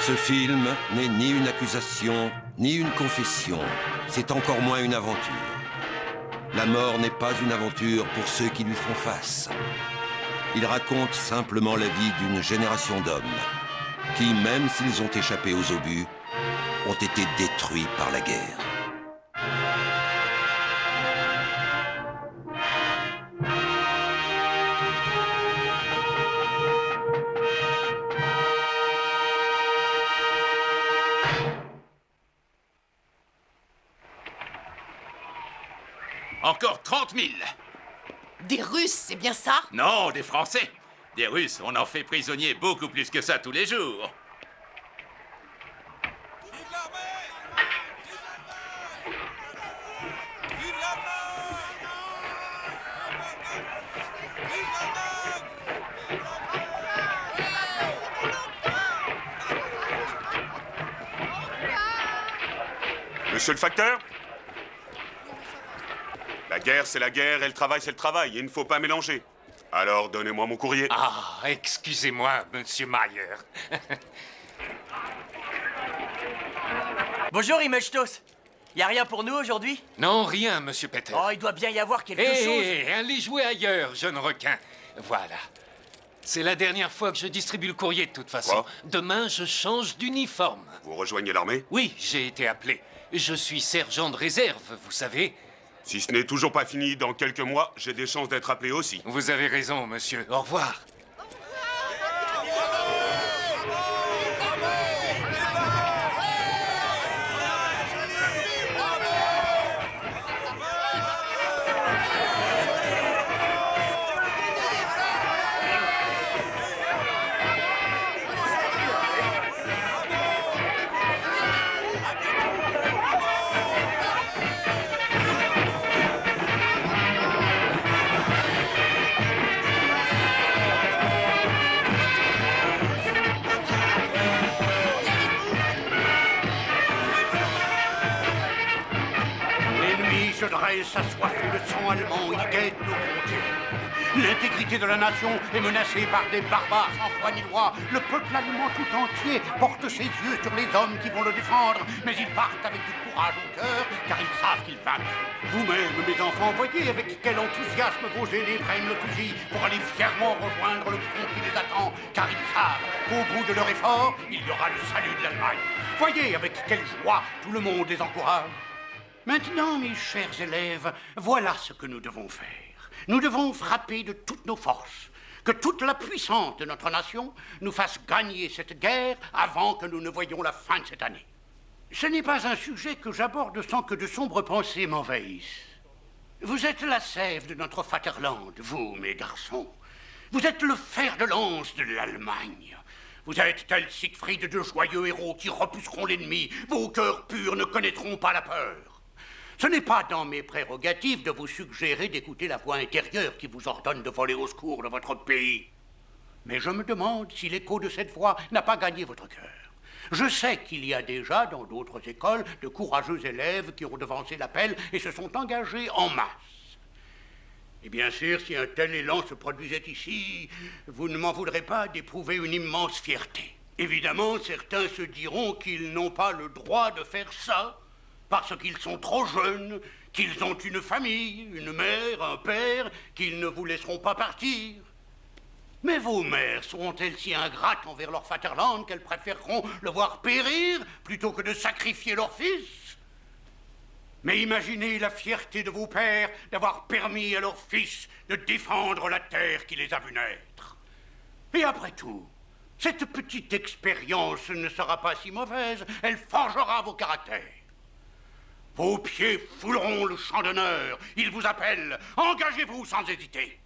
Ce film n'est ni une accusation, ni une confession. C'est encore moins une aventure. La mort n'est pas une aventure pour ceux qui lui font face. Il raconte simplement la vie d'une génération d'hommes qui, même s'ils ont échappé aux obus, ont été détruits par la guerre. Encore 30 000. Des Russes, c'est bien ça? Non, des Français. Des Russes, on en fait prisonniers beaucoup plus que ça tous les jours. Monsieur le facteur? La guerre, c'est la guerre, et le travail, c'est le travail. Il ne faut pas mélanger. Alors, donnez-moi mon courrier. Ah, excusez-moi, monsieur Mayer. Bonjour, Imechtos. Y a rien pour nous aujourd'hui? Non, rien, monsieur Peter. Oh, il doit bien y avoir quelque chose. Hé, allez jouer ailleurs, jeune requin. Voilà. C'est la dernière fois que je distribue le courrier, de toute façon. Quoi? Demain, je change d'uniforme. Vous rejoignez l'armée? Oui, j'ai été appelé. Je suis sergent de réserve, vous savez. Si ce n'est toujours pas fini, dans quelques mois, j'ai des chances d'être appelé aussi. Vous avez raison, monsieur. Au revoir. Se dresse assoiffé de sang allemand, il guette nos frontières. L'intégrité de la nation est menacée par des barbares sans foi ni loi. Le peuple allemand tout entier porte ses yeux sur les hommes qui vont le défendre, mais ils partent avec du courage au cœur, car ils savent qu'ils vaincront. Vous-même, mes enfants, voyez avec quel enthousiasme vos aînés prennent le fusil pour aller fièrement rejoindre le front qui les attend, car ils savent qu'au bout de leur effort, il y aura le salut de l'Allemagne. Voyez avec quelle joie tout le monde les encourage. Maintenant, mes chers élèves, voilà ce que nous devons faire. Nous devons frapper de toutes nos forces, que toute la puissance de notre nation nous fasse gagner cette guerre avant que nous ne voyions la fin de cette année. Ce n'est pas un sujet que j'aborde sans que de sombres pensées m'envahissent. Vous êtes la sève de notre Vaterland, vous, mes garçons. Vous êtes le fer de lance de l'Allemagne. Vous êtes tel Siegfried de joyeux héros qui repousseront l'ennemi. Vos cœurs purs ne connaîtront pas la peur. Ce n'est pas dans mes prérogatives de vous suggérer d'écouter la voix intérieure qui vous ordonne de voler au secours de votre pays. Mais je me demande si l'écho de cette voix n'a pas gagné votre cœur. Je sais qu'il y a déjà dans d'autres écoles de courageux élèves qui ont devancé l'appel et se sont engagés en masse. Et bien sûr, si un tel élan se produisait ici, vous ne m'en voudrez pas d'éprouver une immense fierté. Évidemment, certains se diront qu'ils n'ont pas le droit de faire ça, parce qu'ils sont trop jeunes, qu'ils ont une famille, une mère, un père, qu'ils ne vous laisseront pas partir. Mais vos mères seront-elles si ingrates envers leur Vaterland qu'elles préféreront le voir périr plutôt que de sacrifier leur fils? Mais imaginez la fierté de vos pères d'avoir permis à leurs fils de défendre la terre qui les a vus naître. Et après tout, cette petite expérience ne sera pas si mauvaise, elle forgera vos caractères. Vos pieds fouleront le champ d'honneur. Ils vous appellent. Engagez-vous sans hésiter.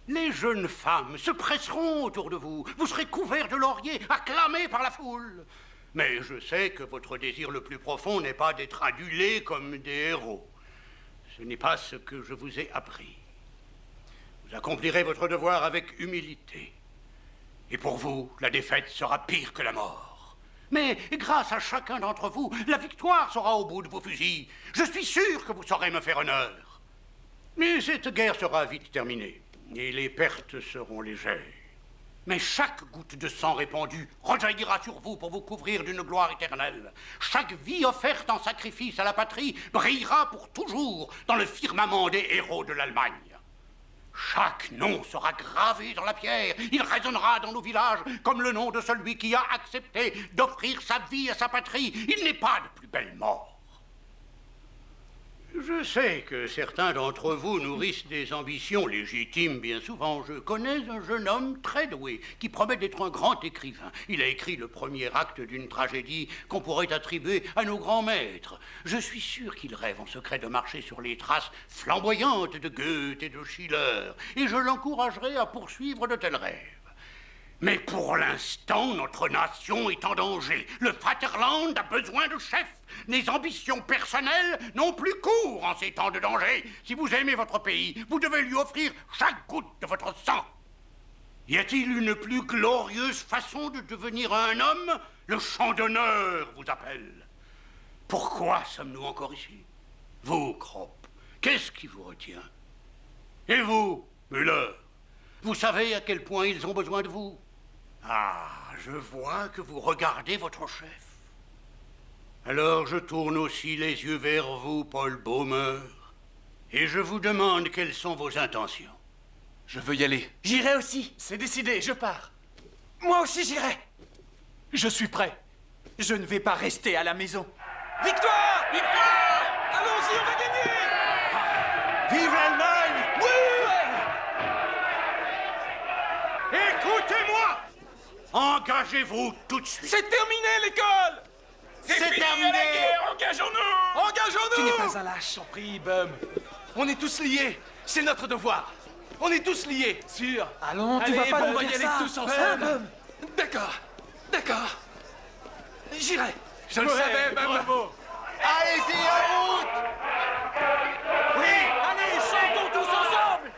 Les jeunes femmes se presseront autour de vous. Vous serez couverts de lauriers, acclamés par la foule. Mais je sais que votre désir le plus profond n'est pas d'être adulés comme des héros. Ce n'est pas ce que je vous ai appris. Vous accomplirez votre devoir avec humilité. Et pour vous, la défaite sera pire que la mort. Mais grâce à chacun d'entre vous, la victoire sera au bout de vos fusils. Je suis sûr que vous saurez me faire honneur. Mais cette guerre sera vite terminée, et les pertes seront légères. Mais chaque goutte de sang répandue rejaillira sur vous pour vous couvrir d'une gloire éternelle. Chaque vie offerte en sacrifice à la patrie brillera pour toujours dans le firmament des héros de l'Allemagne. Chaque nom sera gravé dans la pierre. Il résonnera dans nos villages comme le nom de celui qui a accepté d'offrir sa vie à sa patrie. Il n'est pas de plus belle mort. Je sais que certains d'entre vous nourrissent des ambitions légitimes bien souvent. Je connais un jeune homme très doué qui promet d'être un grand écrivain. Il a écrit le premier acte d'une tragédie qu'on pourrait attribuer à nos grands maîtres. Je suis sûr qu'il rêve en secret de marcher sur les traces flamboyantes de Goethe et de Schiller. Et je l'encouragerai à poursuivre de tels rêves. Mais pour l'instant, notre nation est en danger. Le Vaterland a besoin de chefs. Les ambitions personnelles n'ont plus cours en ces temps de danger. Si vous aimez votre pays, vous devez lui offrir chaque goutte de votre sang. Y a-t-il une plus glorieuse façon de devenir un homme? Le champ d'honneur vous appelle. Pourquoi sommes-nous encore ici? Vous, Kropp, qu'est-ce qui vous retient? Et vous, Müller, vous savez à quel point ils ont besoin de vous? Ah, je vois que vous regardez votre chef. Alors je tourne aussi les yeux vers vous, Paul Baumer, et je vous demande quelles sont vos intentions. Je veux y aller. J'irai aussi. C'est décidé, je pars. Moi aussi j'irai. Je suis prêt. Je ne vais pas rester à la maison. Victoire! Victoire! Allons-y, on va gagner! Vive l'Allemagne! Oui! Écoutez-moi! Engagez-vous tout de suite. C'est terminé, l'école! C'est terminé. La guerre, engageons-nous! Engageons-nous! Tu n'es pas un lâche, j'en prie, Bum. On est tous liés. C'est notre devoir. On est tous liés. Sûr. Allons, Allez, tu vas pas bon, nous on va y faire aller ça. tous ensemble. Bum. D'accord. D'accord. J'irai. Je le Ouais, savais, Bum. bravo. Allez-y, en route. Oui! Allez, chantons tous ensemble.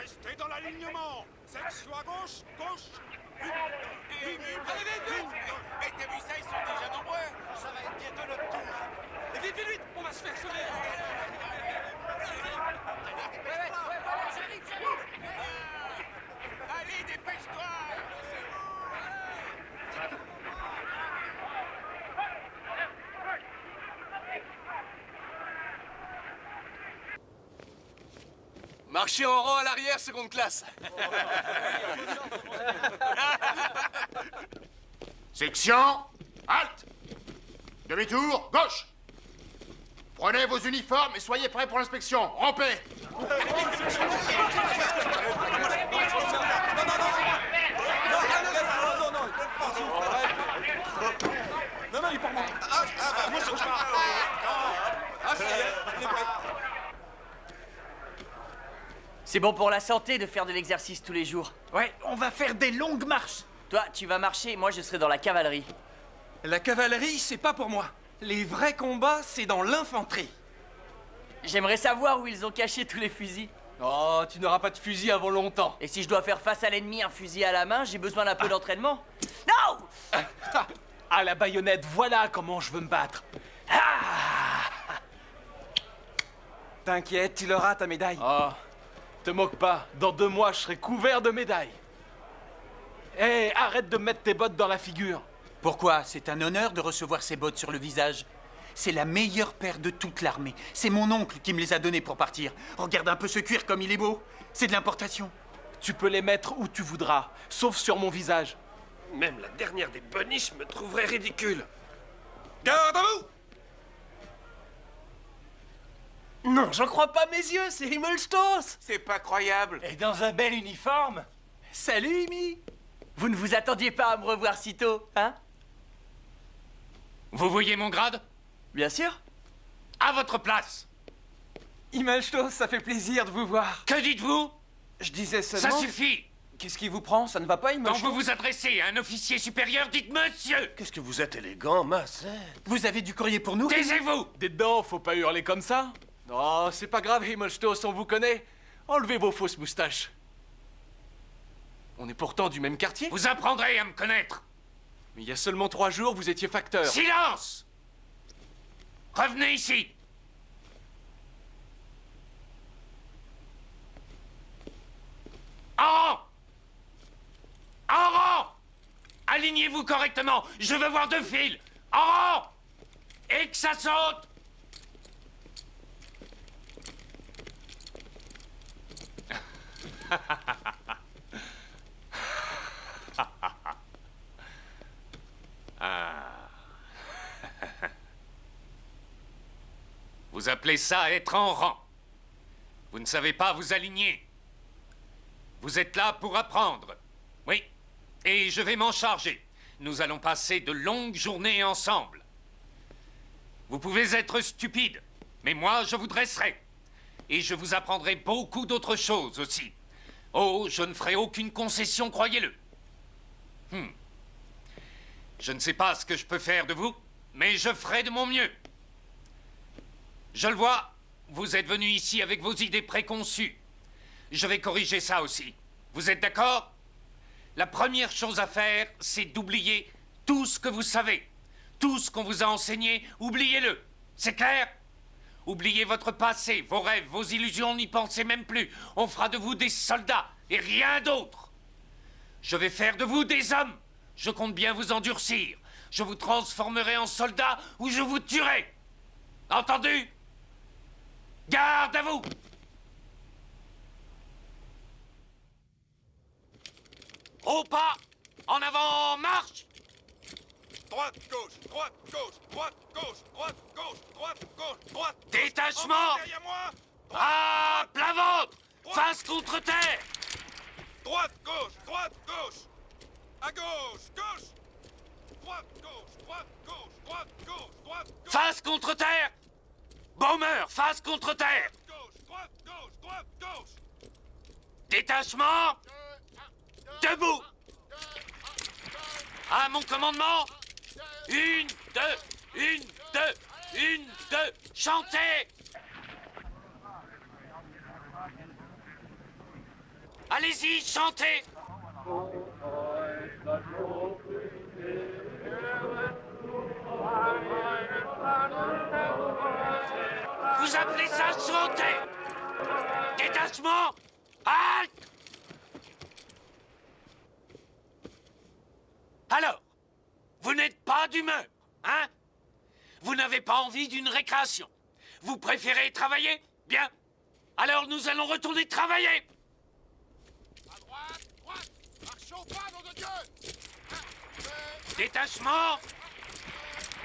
Restez dans l'alignement. Section à gauche, gauche. Allez, vite, vite! Mais t'as vu ça, ils sont déjà nombreux! Ça va être bientôt notre tour! Vite, vite, vite! On va se faire sauver! Allez, dépêche-toi! Marchez en rang à l'arrière, seconde classe! Section, halte. Demi-tour, gauche. Prenez vos uniformes et soyez prêts pour l'inspection. Rampez. C'est bon pour la santé de faire de l'exercice tous les jours. Ouais, on va faire des longues marches. Toi, tu vas marcher, moi je serai dans la cavalerie. La cavalerie, c'est pas pour moi. Les vrais combats, c'est dans l'infanterie. J'aimerais savoir où ils ont caché tous les fusils. Oh, tu n'auras pas de fusil avant longtemps. Et si je dois faire face à l'ennemi un fusil à la main, j'ai besoin d'un peu d'entraînement. Non! À la baïonnette, voilà comment je veux me battre. T'inquiète, tu l'auras ta médaille. Oh, te moque pas. Dans 2 mois, je serai couvert de médailles. Hé, arrête de mettre tes bottes dans la figure. Pourquoi? C'est un honneur de recevoir ces bottes sur le visage. C'est la meilleure paire de toute l'armée. C'est mon oncle qui me les a donnés pour partir. Regarde un peu ce cuir comme il est beau. C'est de l'importation. Tu peux les mettre où tu voudras, sauf sur mon visage. Même la dernière des boniches me trouverait ridicule. Garde à vous! Non, j'en crois pas mes yeux, c'est Himmelstoss. C'est pas croyable. Et dans un bel uniforme. Salut, Amy. Vous ne vous attendiez pas à me revoir si tôt, hein? Vous voyez mon grade? Bien sûr. À votre place. Himmelstoss, ça fait plaisir de vous voir. Que dites-vous? Je disais Ça seulement... suffit. Qu'est-ce qui vous prend? Ça ne va pas, Quand Himmelstoss? vous vous adressez à un officier supérieur, dites monsieur. Qu'est-ce que vous êtes élégant, Massette. Vous avez du courrier pour nous? Taisez-vous. Dedans, faut pas hurler comme ça. Oh, c'est pas grave, Himmelstoss, on vous connaît. Enlevez vos fausses moustaches. On est pourtant du même quartier. Vous apprendrez à me connaître. Mais il y a seulement 3 jours, vous étiez facteur. Silence. Revenez ici. En rang. En rang. Alignez-vous correctement. Je veux voir 2 fils. En rang. Et que ça saute. Vous appelez ça être en rang. Vous ne savez pas vous aligner. Vous êtes là pour apprendre. Oui. Et je vais m'en charger. Nous allons passer de longues journées ensemble. Vous pouvez être stupide, mais moi, je vous dresserai. Et je vous apprendrai beaucoup d'autres choses aussi. Oh, je ne ferai aucune concession, croyez-le. Je ne sais pas ce que je peux faire de vous, mais je ferai de mon mieux. Je le vois, vous êtes venu ici avec vos idées préconçues. Je vais corriger ça aussi. Vous êtes d'accord? La première chose à faire, c'est d'oublier tout ce que vous savez. Tout ce qu'on vous a enseigné, oubliez-le. C'est clair? Oubliez votre passé, vos rêves, vos illusions, n'y pensez même plus. On fera de vous des soldats et rien d'autre. Je vais faire de vous des hommes. Je compte bien vous endurcir. Je vous transformerai en soldat ou je vous tuerai. Entendu? Garde à vous! Au pas! En avant, marche! Droite, gauche, droite, gauche, droite, gauche, droite, gauche, droite, gauche, droite. Détachement! Derrière moi! À plat ventre! Face contre terre! Droite, gauche, droite, gauche. À gauche, gauche. Droite, gauche, droite, gauche, droite, gauche, droite, gauche. Face contre terre! Baumer, face contre terre! Gauche, droite, gauche, droite, gauche. Détachement! Debout! À mon commandement! 1, 2, 1, 2, 1, 2, chantez! Allez-y, chantez! Vous appelez ça chanter? Détachement! Halte! Alors, vous n'êtes pas d'humeur, hein? Vous n'avez pas envie d'une récréation? Vous préférez travailler? Bien. Alors nous allons retourner travailler! À droite, droite. Marchons pas, nom de Dieu. Détachement!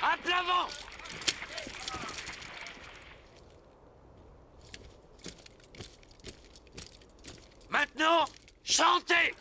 À plat ventre! Maintenant, chantez!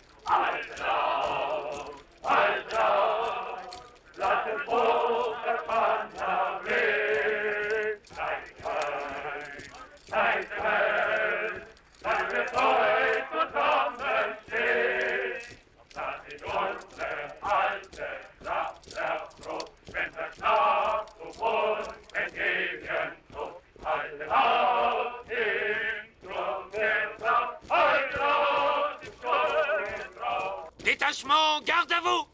Détachement, garde à vous!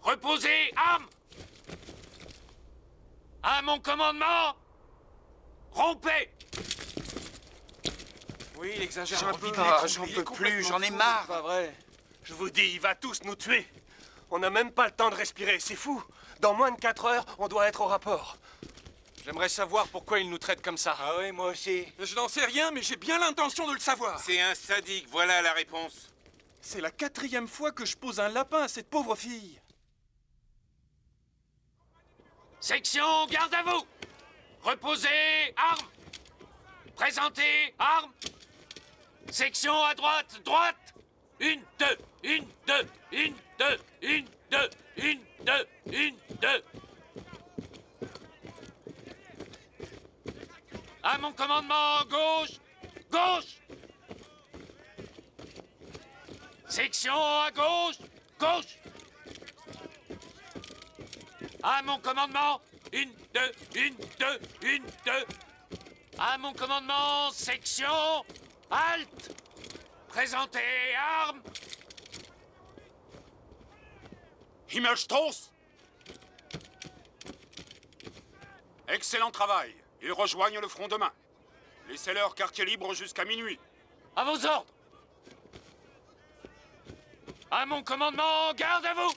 Reposez, armes! À mon commandement, rompez! Oui, il exagère J'en un peux peu. pas, j'en peux plus, j'en ai marre. C'est pas vrai. Je vous dis, il va tous nous tuer. On n'a même pas le temps de respirer, c'est fou. Dans moins de 4 heures, on doit être au rapport. J'aimerais savoir pourquoi il nous traite comme ça. Ah ouais, moi aussi. Je n'en sais rien, mais j'ai bien l'intention de le savoir. C'est un sadique, voilà la réponse. C'est la 4e fois que je pose un lapin à cette pauvre fille. Section, garde à vous. Reposez, armes. Présentez, armes. Section à droite, droite. 1, 2, 1, 2, 1, 2, 1, 2, 1, 2, 1, 2. À mon commandement, gauche, gauche. Section à gauche, gauche. À mon commandement, 1, 2, 1, 2, 1, 2. À mon commandement, section, halte. Présentez, armes. Himmelstoß! Excellent travail. Ils rejoignent le front demain. Laissez-leur quartier libre jusqu'à minuit. À vos ordres. À mon commandement, garde à vous.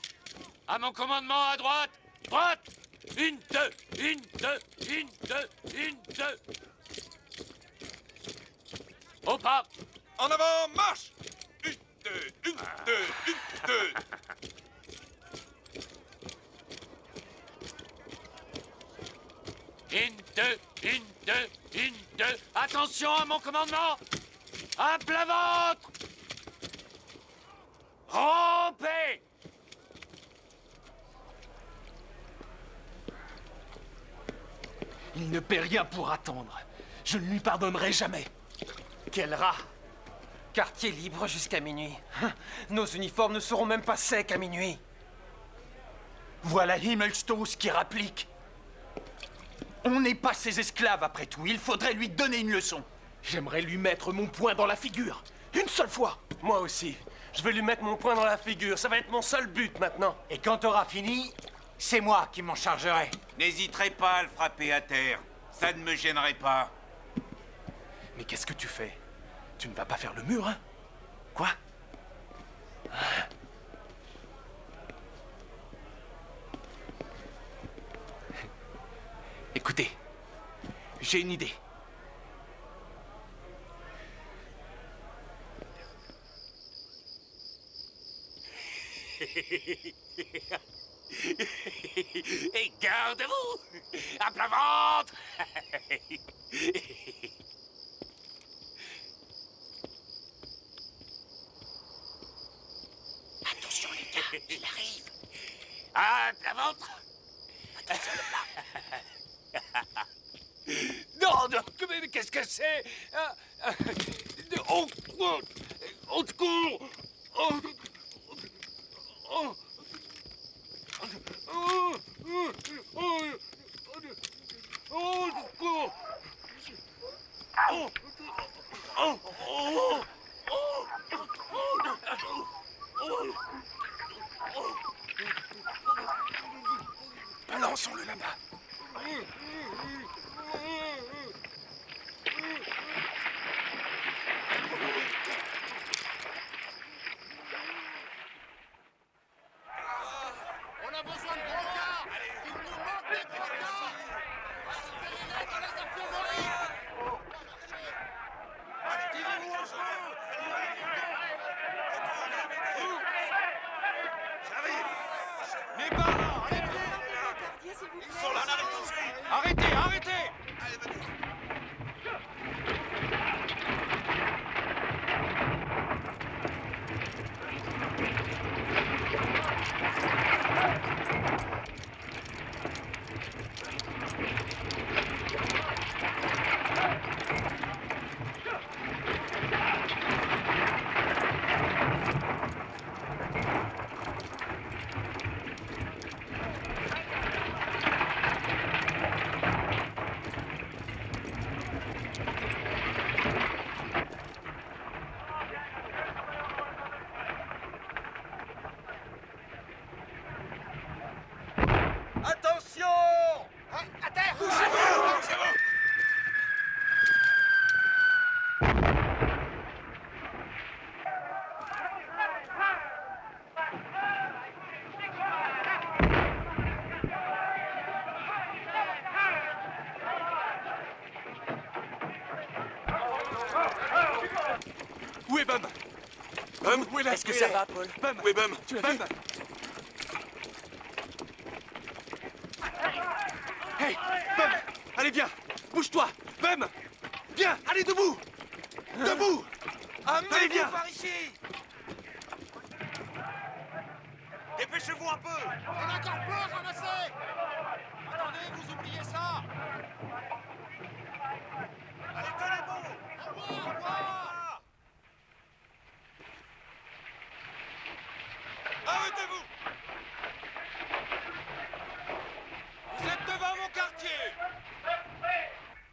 À mon commandement, à droite, droite. 1, 2, 1, 2, 1, 2, 1, 2. Au pas. En avant, marche. 1, 2, 1, 2, 1, 2. Une, deux, une, deux, une, deux. Attention à mon commandement. À plat ventre. Rompez. Il ne paie rien pour attendre. Je ne lui pardonnerai jamais. Quel rat. Quartier libre jusqu'à minuit. Nos uniformes ne seront même pas secs à minuit. Voilà Himmelstoß qui rapplique. On n'est pas ses esclaves après tout. Il faudrait lui donner une leçon. J'aimerais lui mettre mon poing dans la figure. Une seule fois. Moi aussi. Je vais lui mettre mon poing dans la figure. Ça va être mon seul but maintenant. Et quand t'auras fini, c'est moi qui m'en chargerai. N'hésiterai pas à le frapper à terre. Ça ne me gênerait pas. Mais qu'est-ce que tu fais? Tu ne vas pas faire le mur, hein? Quoi? Écoutez, j'ai une idée. Et garde-vous. À plat ventre. Attention les gars, il arrive. À plat ventre. Attention le plat. Non, non, mais qu'est-ce que c'est? Au secours! Balançons-le là-bas. On a besoin de brancards. Il nous manque des brancards. Récupérez-les dans les infirmeries. Les barres, allez-y. Ils sont là, arrête tout de suite. Arrêtez, arrêtez. Allez, vas-y. Bum? Est-ce que ça va, Paul? Oui, Bum. Tu l'as Bum. vu? Hey, Bum! Allez, viens! Bouge-toi! Bum! Viens! Allez, debout! Debout! Allez, viens! par ici! Dépêchez-vous un peu! On a encore peu à ramasser. Attendez, vous oubliez ça! Allez, tenez-vous! Au revoir! Arrêtez-vous! Vous êtes devant mon quartier!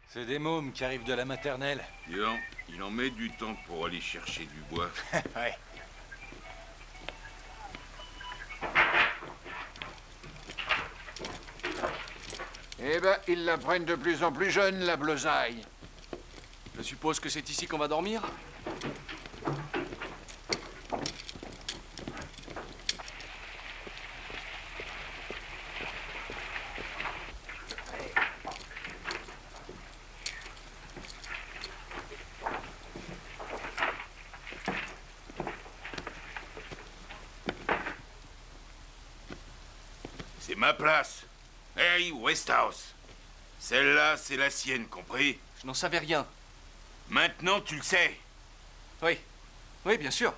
C'est des mômes qui arrivent de la maternelle. Disons, il en met du temps pour aller chercher du bois. Ouais. Eh ben, ils la prennent de plus en plus jeune, la bleusaille. Je suppose que c'est ici qu'on va dormir? C'est ma place. Hey, Westhouse. Celle-là, c'est la sienne, compris? Je n'en savais rien. Maintenant, tu le sais. Oui. Oui, bien sûr.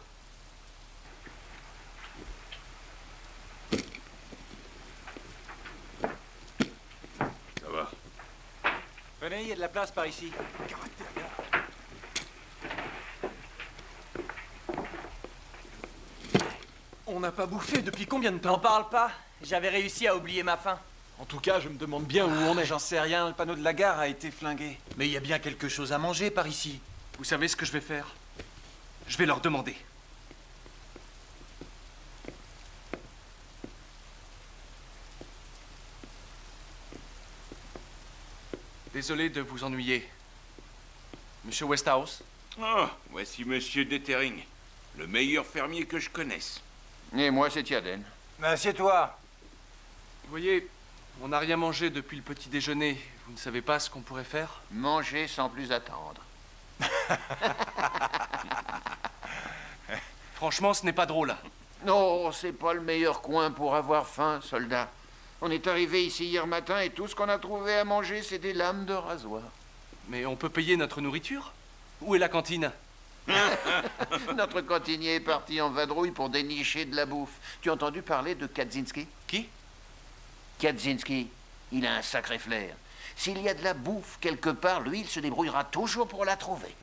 Ça va. Venez, il y a de la place par ici. On n'a pas bouffé depuis combien de temps? N'en parle pas. J'avais réussi à oublier ma faim. En tout cas, je me demande bien où on est. J'en sais rien, le panneau de la gare a été flingué. Mais il y a bien quelque chose à manger par ici. Vous savez ce que je vais faire? Je vais leur demander. Désolé de vous ennuyer. Monsieur Westhouse? Oh, voici Monsieur Detering, le meilleur fermier que je connaisse. Et moi, c'est Tiaden. Mais assieds-toi. Vous voyez, on n'a rien mangé depuis le petit déjeuner. Vous ne savez pas ce qu'on pourrait faire? Manger sans plus attendre. Franchement, ce n'est pas drôle. Non, c'est pas le meilleur coin pour avoir faim, soldat. On est arrivé ici hier matin et tout ce qu'on a trouvé à manger, c'est des lames de rasoir. Mais on peut payer notre nourriture? Où est la cantine? Notre cantinier est parti en vadrouille pour dénicher de la bouffe. Tu as entendu parler de Kaczynski? Qui? Kaczynski. Il a un sacré flair. S'il y a de la bouffe quelque part, lui, il se débrouillera toujours pour la trouver.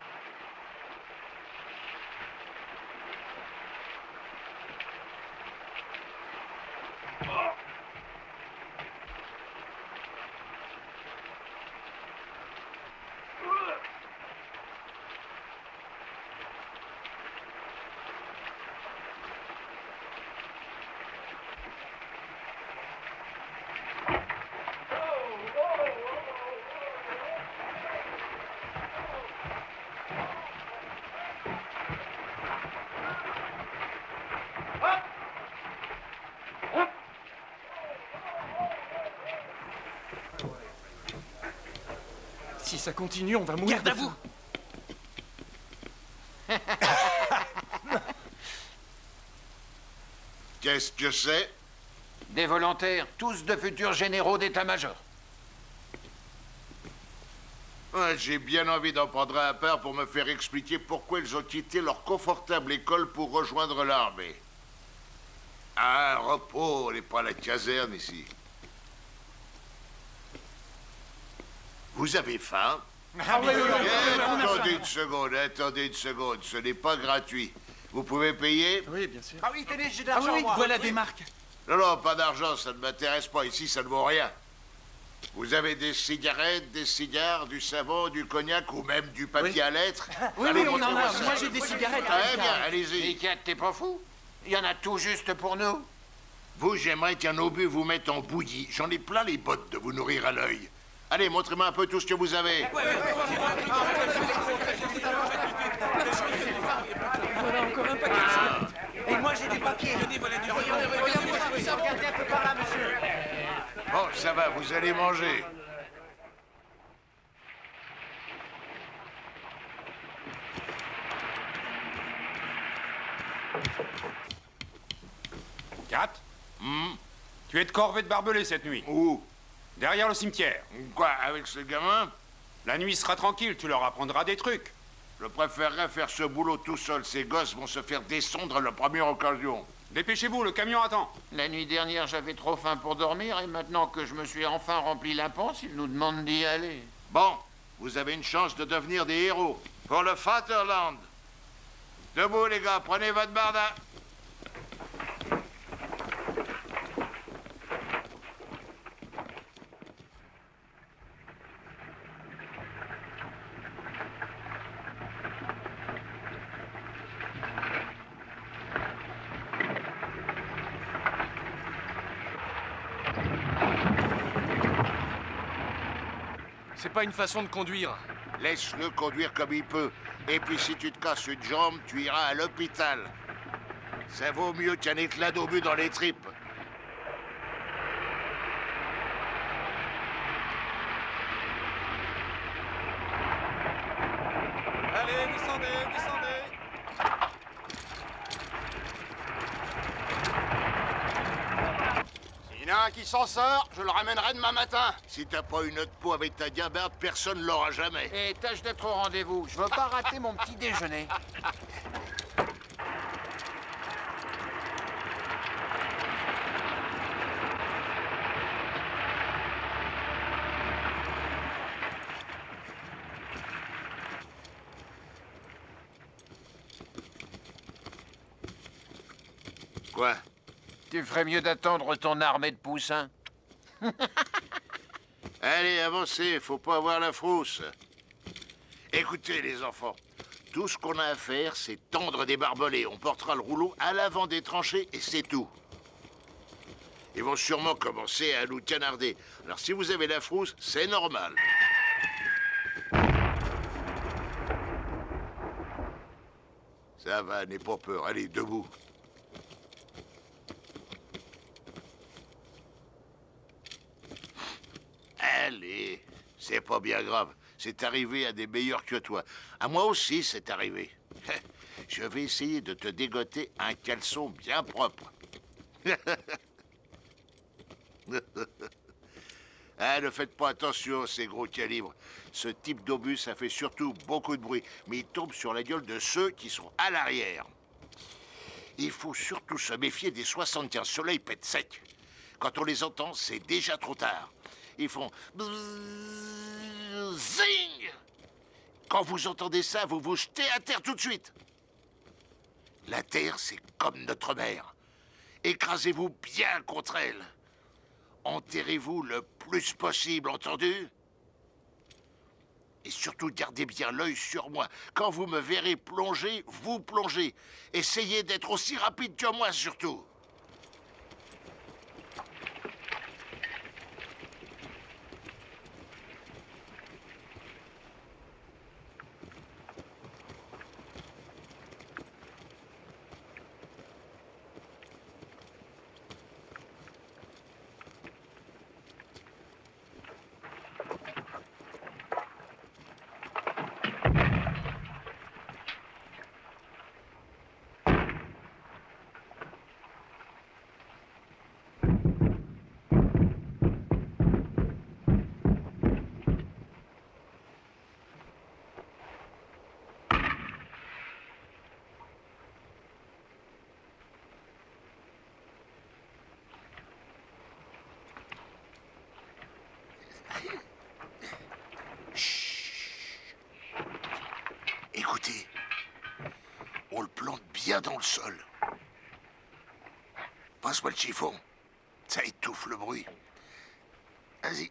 Si ça continue, on va mourir de faim. Qu'est-ce que c'est? Des volontaires, tous de futurs généraux d'état-major. Ouais, j'ai bien envie d'en prendre un à part pour me faire expliquer pourquoi ils ont quitté leur confortable école pour rejoindre l'armée. Ah, un repos, on n'est pas à la caserne ici. Vous avez faim? Attendez une seconde, ce n'est pas gratuit. Vous pouvez payer? Oui, bien sûr. Ah oui, tenez, j'ai de Ah l'argent, oui, moi. voilà des marques. Non, pas d'argent, ça ne m'intéresse pas. Ici, ça ne vaut rien. Vous avez des cigarettes, des cigares, du savon, du cognac ou même du papier à lettres? Oui, Allez, oui, on en montrez-moi a. ça. Moi, j'ai des cigarettes. Très bien, allez-y. Mikat, t'es pas fou? Il y en a tout juste pour nous. Vous, j'aimerais qu'un obus vous mette en bouillie. J'en ai plein les bottes de vous nourrir à l'œil. Allez, montrez-moi un peu tout ce que vous avez. Voilà encore un paquet. Et moi, j'ai du papier. Regardez un peu par là, monsieur. Bon, ça va, vous allez manger. Kat, tu es de corvée de barbelés cette nuit. Où? Derrière le cimetière. Quoi, avec ce gamin? La nuit sera tranquille, tu leur apprendras des trucs. Je préférerais faire ce boulot tout seul. Ces gosses vont se faire descendre à la première occasion. Dépêchez-vous, le camion attend. La nuit dernière, j'avais trop faim pour dormir, et maintenant que je me suis enfin rempli la panse, ils nous demandent d'y aller. Bon, vous avez une chance de devenir des héros. Pour le Vaterland. Debout, les gars, prenez votre bardin. C'est pas une façon de conduire. Laisse-le conduire comme il peut. Et puis si tu te casses une jambe, tu iras à l'hôpital. Ça vaut mieux qu'un éclat d'obus dans les tripes. Allez, descendez, descendez. S'il y en a un qui s'en sort, je le ramènerai demain matin. Si t'as pas une autre peau avec ta diabète, personne l'aura jamais. Et tâche d'être au rendez-vous. Je veux pas rater mon petit déjeuner. Quoi? Tu ferais mieux d'attendre ton armée de poussins. Allez, avancez, faut pas avoir la frousse. Écoutez, les enfants, tout ce qu'on a à faire, c'est tendre des barbelés. On portera le rouleau à l'avant des tranchées et c'est tout. Ils vont sûrement commencer à nous canarder. Alors si vous avez la frousse, c'est normal. Ça va, n'aie pas peur. Allez, debout. Allez, c'est pas bien grave. C'est arrivé à des meilleurs que toi. À moi aussi, c'est arrivé. Je vais essayer de te dégoter un caleçon bien propre. Ah, ne faites pas attention, ces gros calibres. Ce type d'obus, ça fait surtout beaucoup de bruit. Mais il tombe sur la gueule de ceux qui sont à l'arrière. Il faut surtout se méfier des 75. Ceux-là, ils pètent sec. Quand on les entend, c'est déjà trop tard. Ils font zing. Quand vous entendez ça, vous vous jetez à terre tout de suite. La terre, c'est comme notre mère. Écrasez-vous bien contre elle. Enterrez-vous le plus possible, entendu? Et surtout, gardez bien l'œil sur moi. Quand vous me verrez plonger, vous plongez. Essayez d'être aussi rapide que moi, surtout. Écoutez, on le plante bien dans le sol. Passe-moi le chiffon. Ça étouffe le bruit. Vas-y.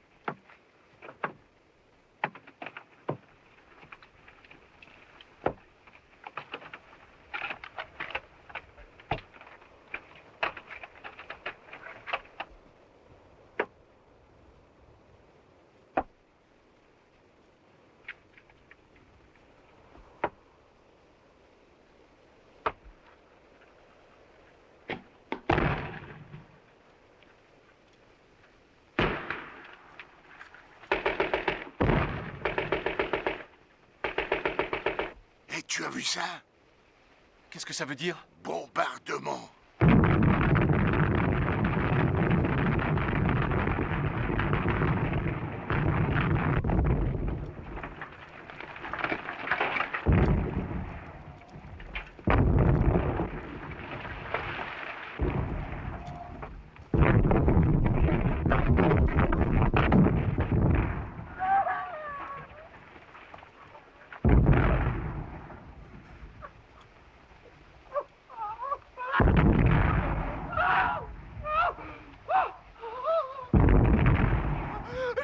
Tu as vu ça? Qu'est-ce que ça veut dire? Bombardement.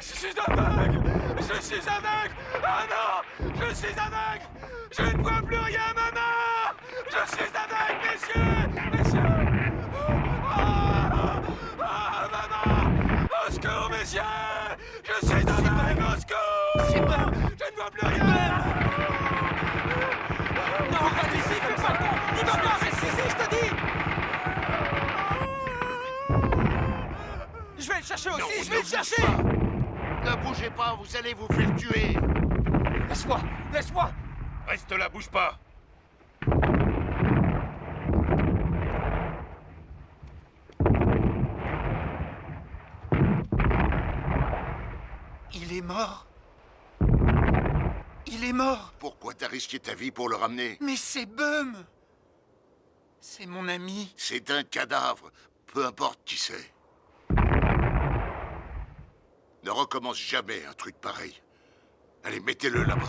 Je suis aveugle! Je suis aveugle! Ah non! Je suis aveugle! Je ne vois plus rien, maman! Je suis aveugle, messieurs! Messieurs! Ah, ah, maman! Au secours, messieurs! Je suis aveugle! Au secours! C'est pas... Je ne vois plus rien! Non, reste ici, fais pas le con! Il va pas rester ici, je te dis! Je vais le chercher aussi, Non, je vais ne le chercher! bouge pas. Ne bougez pas, vous allez vous faire tuer. Laisse-moi! Laisse-moi! Reste là, bouge pas. Il est mort. Il est mort. Pourquoi t'as risqué ta vie pour le ramener? Mais c'est Bum. C'est mon ami. C'est un cadavre, peu importe qui c'est. Ne recommence jamais un truc pareil. Allez, mettez-le là-bas.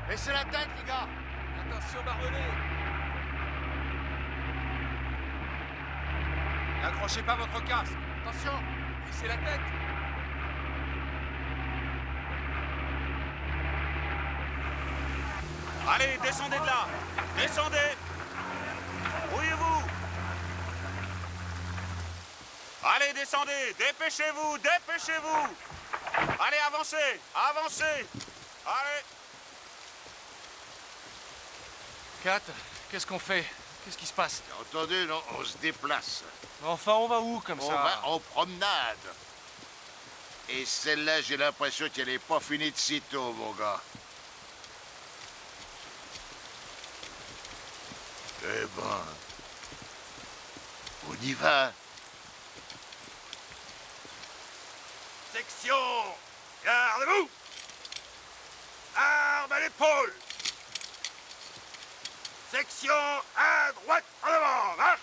Baissez la tête, les gars! Attention, barbelé! N'accrochez pas votre casque! Attention! Baissez la tête! Allez, descendez de là! Descendez! Brouillez-vous! Allez, descendez! Dépêchez-vous! Dépêchez-vous! Allez, avancez! Avancez! Allez! Kat, qu'est-ce qu'on fait? Qu'est-ce qui se passe? T'as entendu, non? On se déplace. Enfin, on va où, comme On ça? va en promenade. Et celle-là, j'ai l'impression qu'elle n'est pas finie de sitôt, mon gars. Eh ben... On y va. Section! Gardez-vous! Arme à l'épaule! Section à droite, en avant, marche!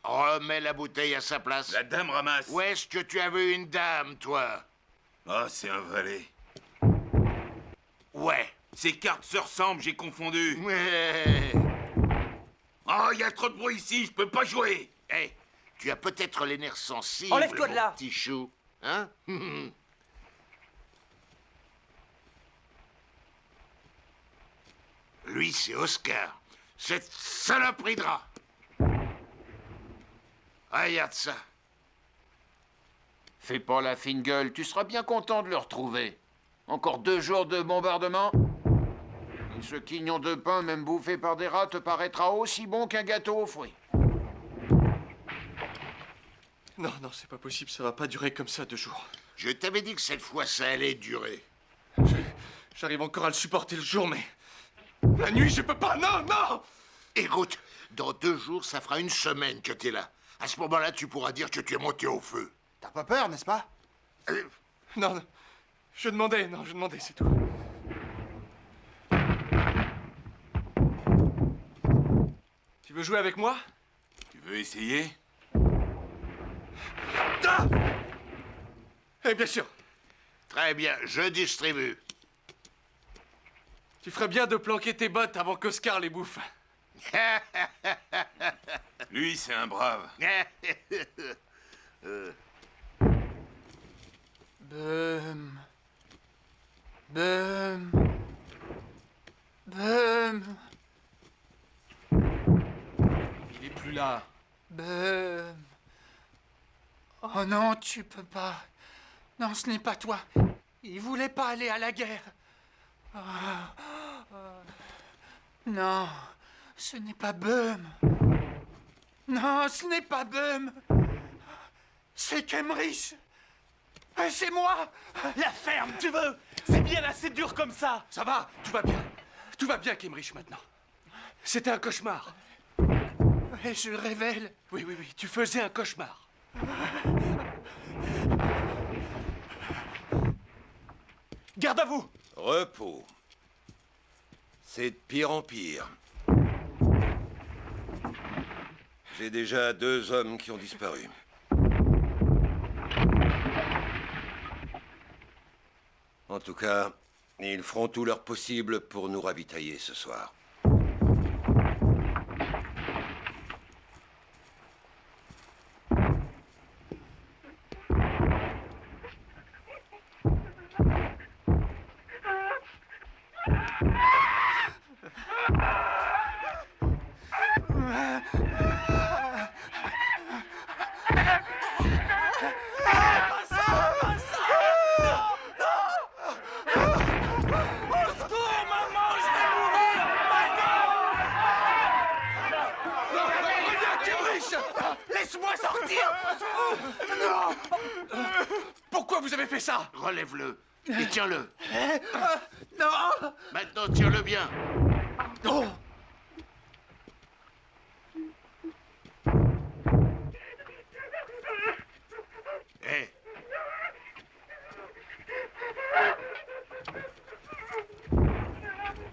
Remets la bouteille à sa place. La dame ramasse. Où est-ce que tu as vu une dame, toi? Ah, c'est un valet. Ouais. Ces cartes se ressemblent, j'ai confondu. Ouais. Oh, il y a trop de bruit ici, je peux pas jouer. Hé, tu as peut-être les nerfs sensibles, Enlève-toi de mon là. petit chou. Hein? Lui, c'est Oscar. Cette saloperie de rat. Regarde ça. Fais pas la fine gueule, tu seras bien content de le retrouver. Encore 2 jours de bombardement? Et ce quignon de pain, même bouffé par des rats, te paraîtra aussi bon qu'un gâteau aux fruits. Non, non, c'est pas possible, ça va pas durer comme ça 2 jours. Je t'avais dit que cette fois, ça allait durer. J'arrive encore à le supporter le jour, mais... La nuit, je peux pas, non, non! Écoute, dans 2 jours, ça fera 1 semaine que t'es là. À ce moment-là, tu pourras dire que tu es monté au feu. T'as pas peur, n'est-ce pas? Non, non, je demandais, c'est tout. Tu veux jouer avec moi? Tu veux essayer? Ah! Eh bien sûr. Très bien, je distribue. Tu ferais bien de planquer tes bottes avant qu'Oscar les bouffe. Lui, c'est un brave. Bum. Bum. Bum. Il est plus là. Bum. Oh non, tu peux pas. Non, ce n'est pas toi. Il voulait pas aller à la guerre. Ah. Non, ce n'est pas Bum. Non, ce n'est pas Bum. C'est Kemrich. C'est moi. La ferme, tu veux? C'est bien assez dur comme ça. Ça va, tout va bien. Tout va bien, Kemrich, maintenant. C'était un cauchemar. Et je le révèle. Oui, tu faisais un cauchemar. Garde à vous. Repos. C'est de pire en pire. J'ai déjà 2 hommes qui ont disparu. En tout cas, ils feront tout leur possible pour nous ravitailler ce soir. Laisse-moi sortir. Non. Pourquoi vous avez fait ça? Relève-le et tiens-le. Non. Maintenant, tiens-le bien. Oh. Hé.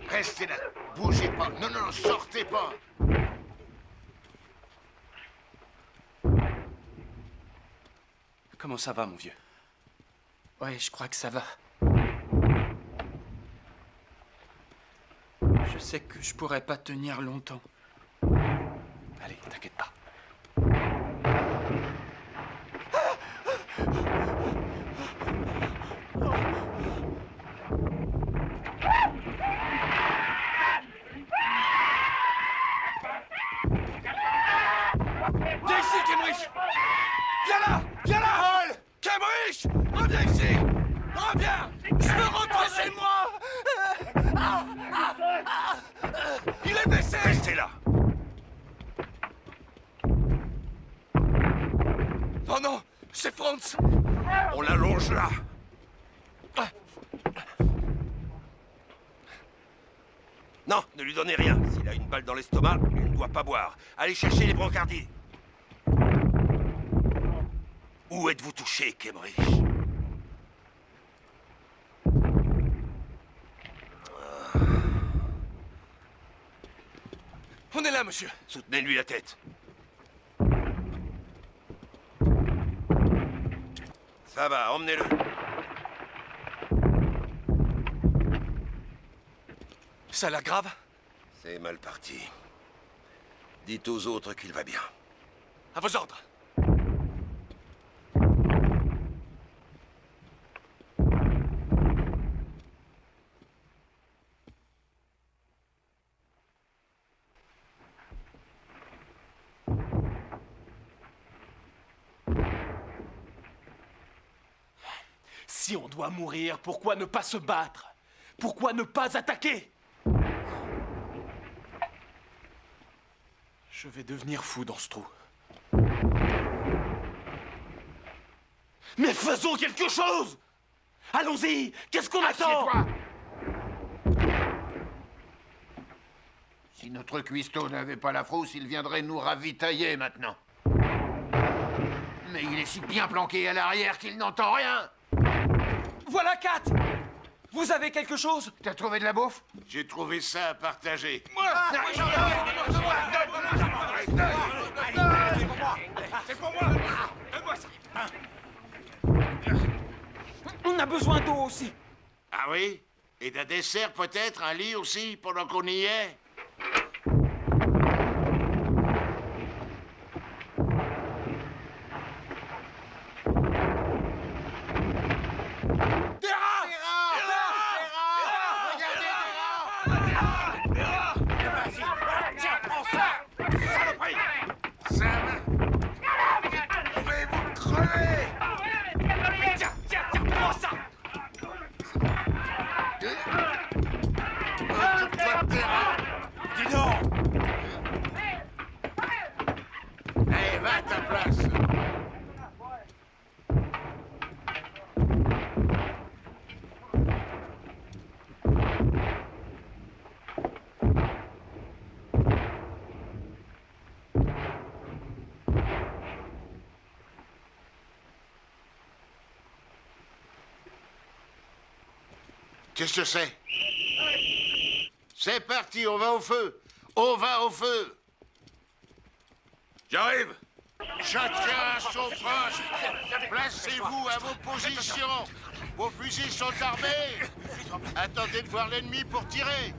Restez là. Bougez pas. Non, non, non, sortez pas. Comment ça va, mon vieux? Ouais, je crois que ça va. Je sais que je pourrais pas tenir longtemps. Allez, t'inquiète pas. Viens ici, Kemrich! Viens là! Viens là, Hall! Kemrich! Reviens ici! Reviens! Je veux rentrer chez moi! Il est blessé! Restez là! Oh non! C'est Franz! On l'allonge là! Non, ne lui donnez rien. S'il a une balle dans l'estomac, il ne doit pas boire. Allez chercher les brancardiers. Où êtes-vous touché, Kemrich? On est là, monsieur! Soutenez-lui la tête. Ça va, emmenez-le. Ça a l'air grave? C'est mal parti. Dites aux autres qu'il va bien. À vos ordres! Si on doit mourir, pourquoi ne pas se battre? Pourquoi ne pas attaquer? Je vais devenir fou dans ce trou. Mais faisons quelque chose! Allons-y! Qu'est-ce qu'on attend? Assieds-toi! Si notre cuistot n'avait pas la frousse, il viendrait nous ravitailler maintenant. Mais il est si bien planqué à l'arrière qu'il n'entend rien. Voilà, Kat! Vous avez quelque chose? T'as trouvé de la bouffe? J'ai trouvé ça à partager. C'est pour moi! Donne-moi ça! On a besoin d'eau aussi. Ah oui? Et d'un dessert peut-être? Un lit aussi, pendant qu'on y est? Qu'est-ce que c'est? C'est parti, on va au feu. On va au feu. J'arrive. Chacun à son poste. Placez-vous à vos positions. Vos fusils sont armés. Attendez de voir l'ennemi pour tirer.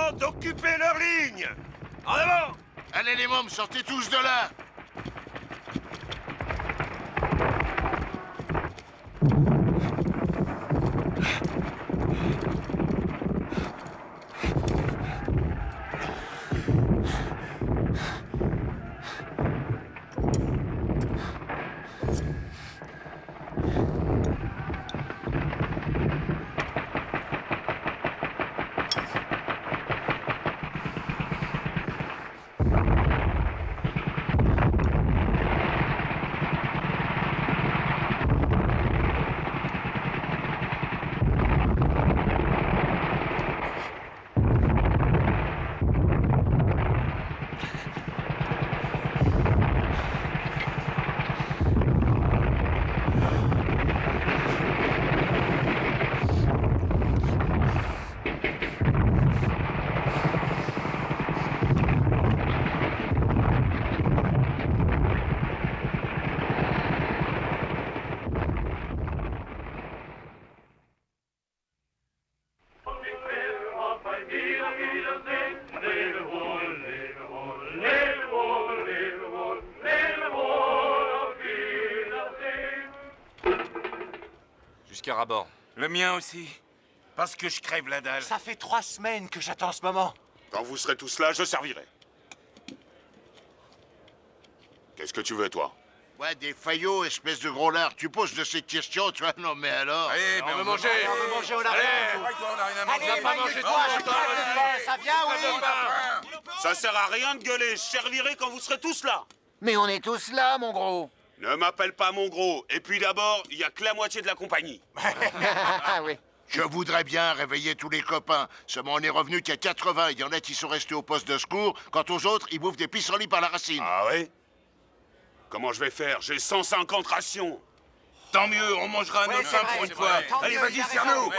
commandant d'occuper leur ligne. En avant! Allez les mômes, sortez tous de là. Jusqu'à rabord. Le mien aussi. Parce que je crève la dalle. Ça fait 3 semaines que j'attends ce moment. Quand vous serez tous là, je servirai. Qu'est-ce que tu veux, toi? Ouais, des faillots, espèce de gros lard. Tu poses de ces questions, tu vois? Non, mais alors... Allez, on veut manger. On veut manger, on a Allez, rien. on a rien à manger. Allez, maille-toi, je te ça vient, oui. Ça sert à rien de gueuler. Je servirai quand vous serez tous là. Mais on est tous là, mon gros. Ne m'appelle pas mon gros. Et puis d'abord, il y a que la moitié de la compagnie. Ah oui. Je voudrais bien réveiller tous les copains. Seulement, on est revenu qu'il y a 80. Il y en a qui sont restés au poste de secours. Quant aux autres, ils bouffent des pissenlits par la racine. Ah ouais? Comment je vais faire? J'ai 150 rations. Tant mieux, on mangera notre pain pour une fois. Allez, vas-y, serre-nous.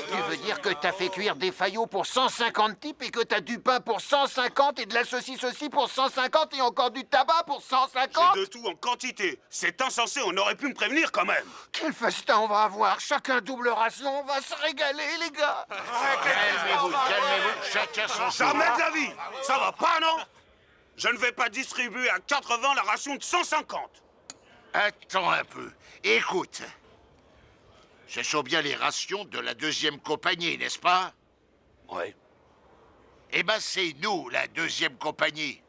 Tu veux dire que t'as fait cuire des faillots pour 150 types et que t'as du pain pour 150 et de la saucisse aussi pour 150 et encore du tabac pour 150? J'ai de tout en quantité. C'est insensé, on aurait pu me prévenir quand même. Quel festin on va avoir! Chacun double ration, on va se régaler, les gars! Calmez-vous, chacun son tour. Jamais de la vie. Ça va pas, non? Je ne vais pas distribuer à 80 la ration de 150. Attends un peu. Écoute. Ce sont bien les rations de la 2e compagnie, n'est-ce pas? Ouais. Eh ben, c'est nous, la 2e compagnie.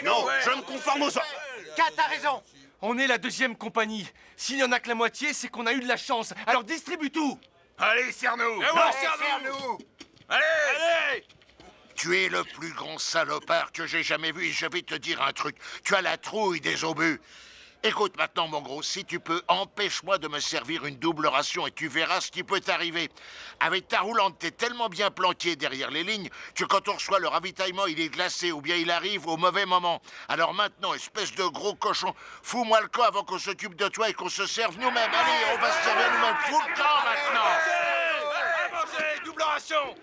Non, je me conforme aux ordres. Kat, t'as raison. On est la 2e compagnie. S'il y en a que la moitié, c'est qu'on a eu de la chance. Alors distribue tout. Allez, serre-nous. Serre-nous. Allez. Tu es le plus grand salopard que j'ai jamais vu et je vais te dire un truc. Tu as la trouille des obus. Écoute maintenant, mon gros, si tu peux, empêche-moi de me servir une double ration et tu verras ce qui peut t'arriver. Avec ta roulante, t'es tellement bien planqué derrière les lignes que quand on reçoit le ravitaillement, il est glacé ou bien il arrive au mauvais moment. Alors maintenant, espèce de gros cochon, fous-moi le camp avant qu'on s'occupe de toi et qu'on se serve nous-mêmes. Allez, on va se servir nous-mêmes. Fous le camp maintenant. À manger, double ration.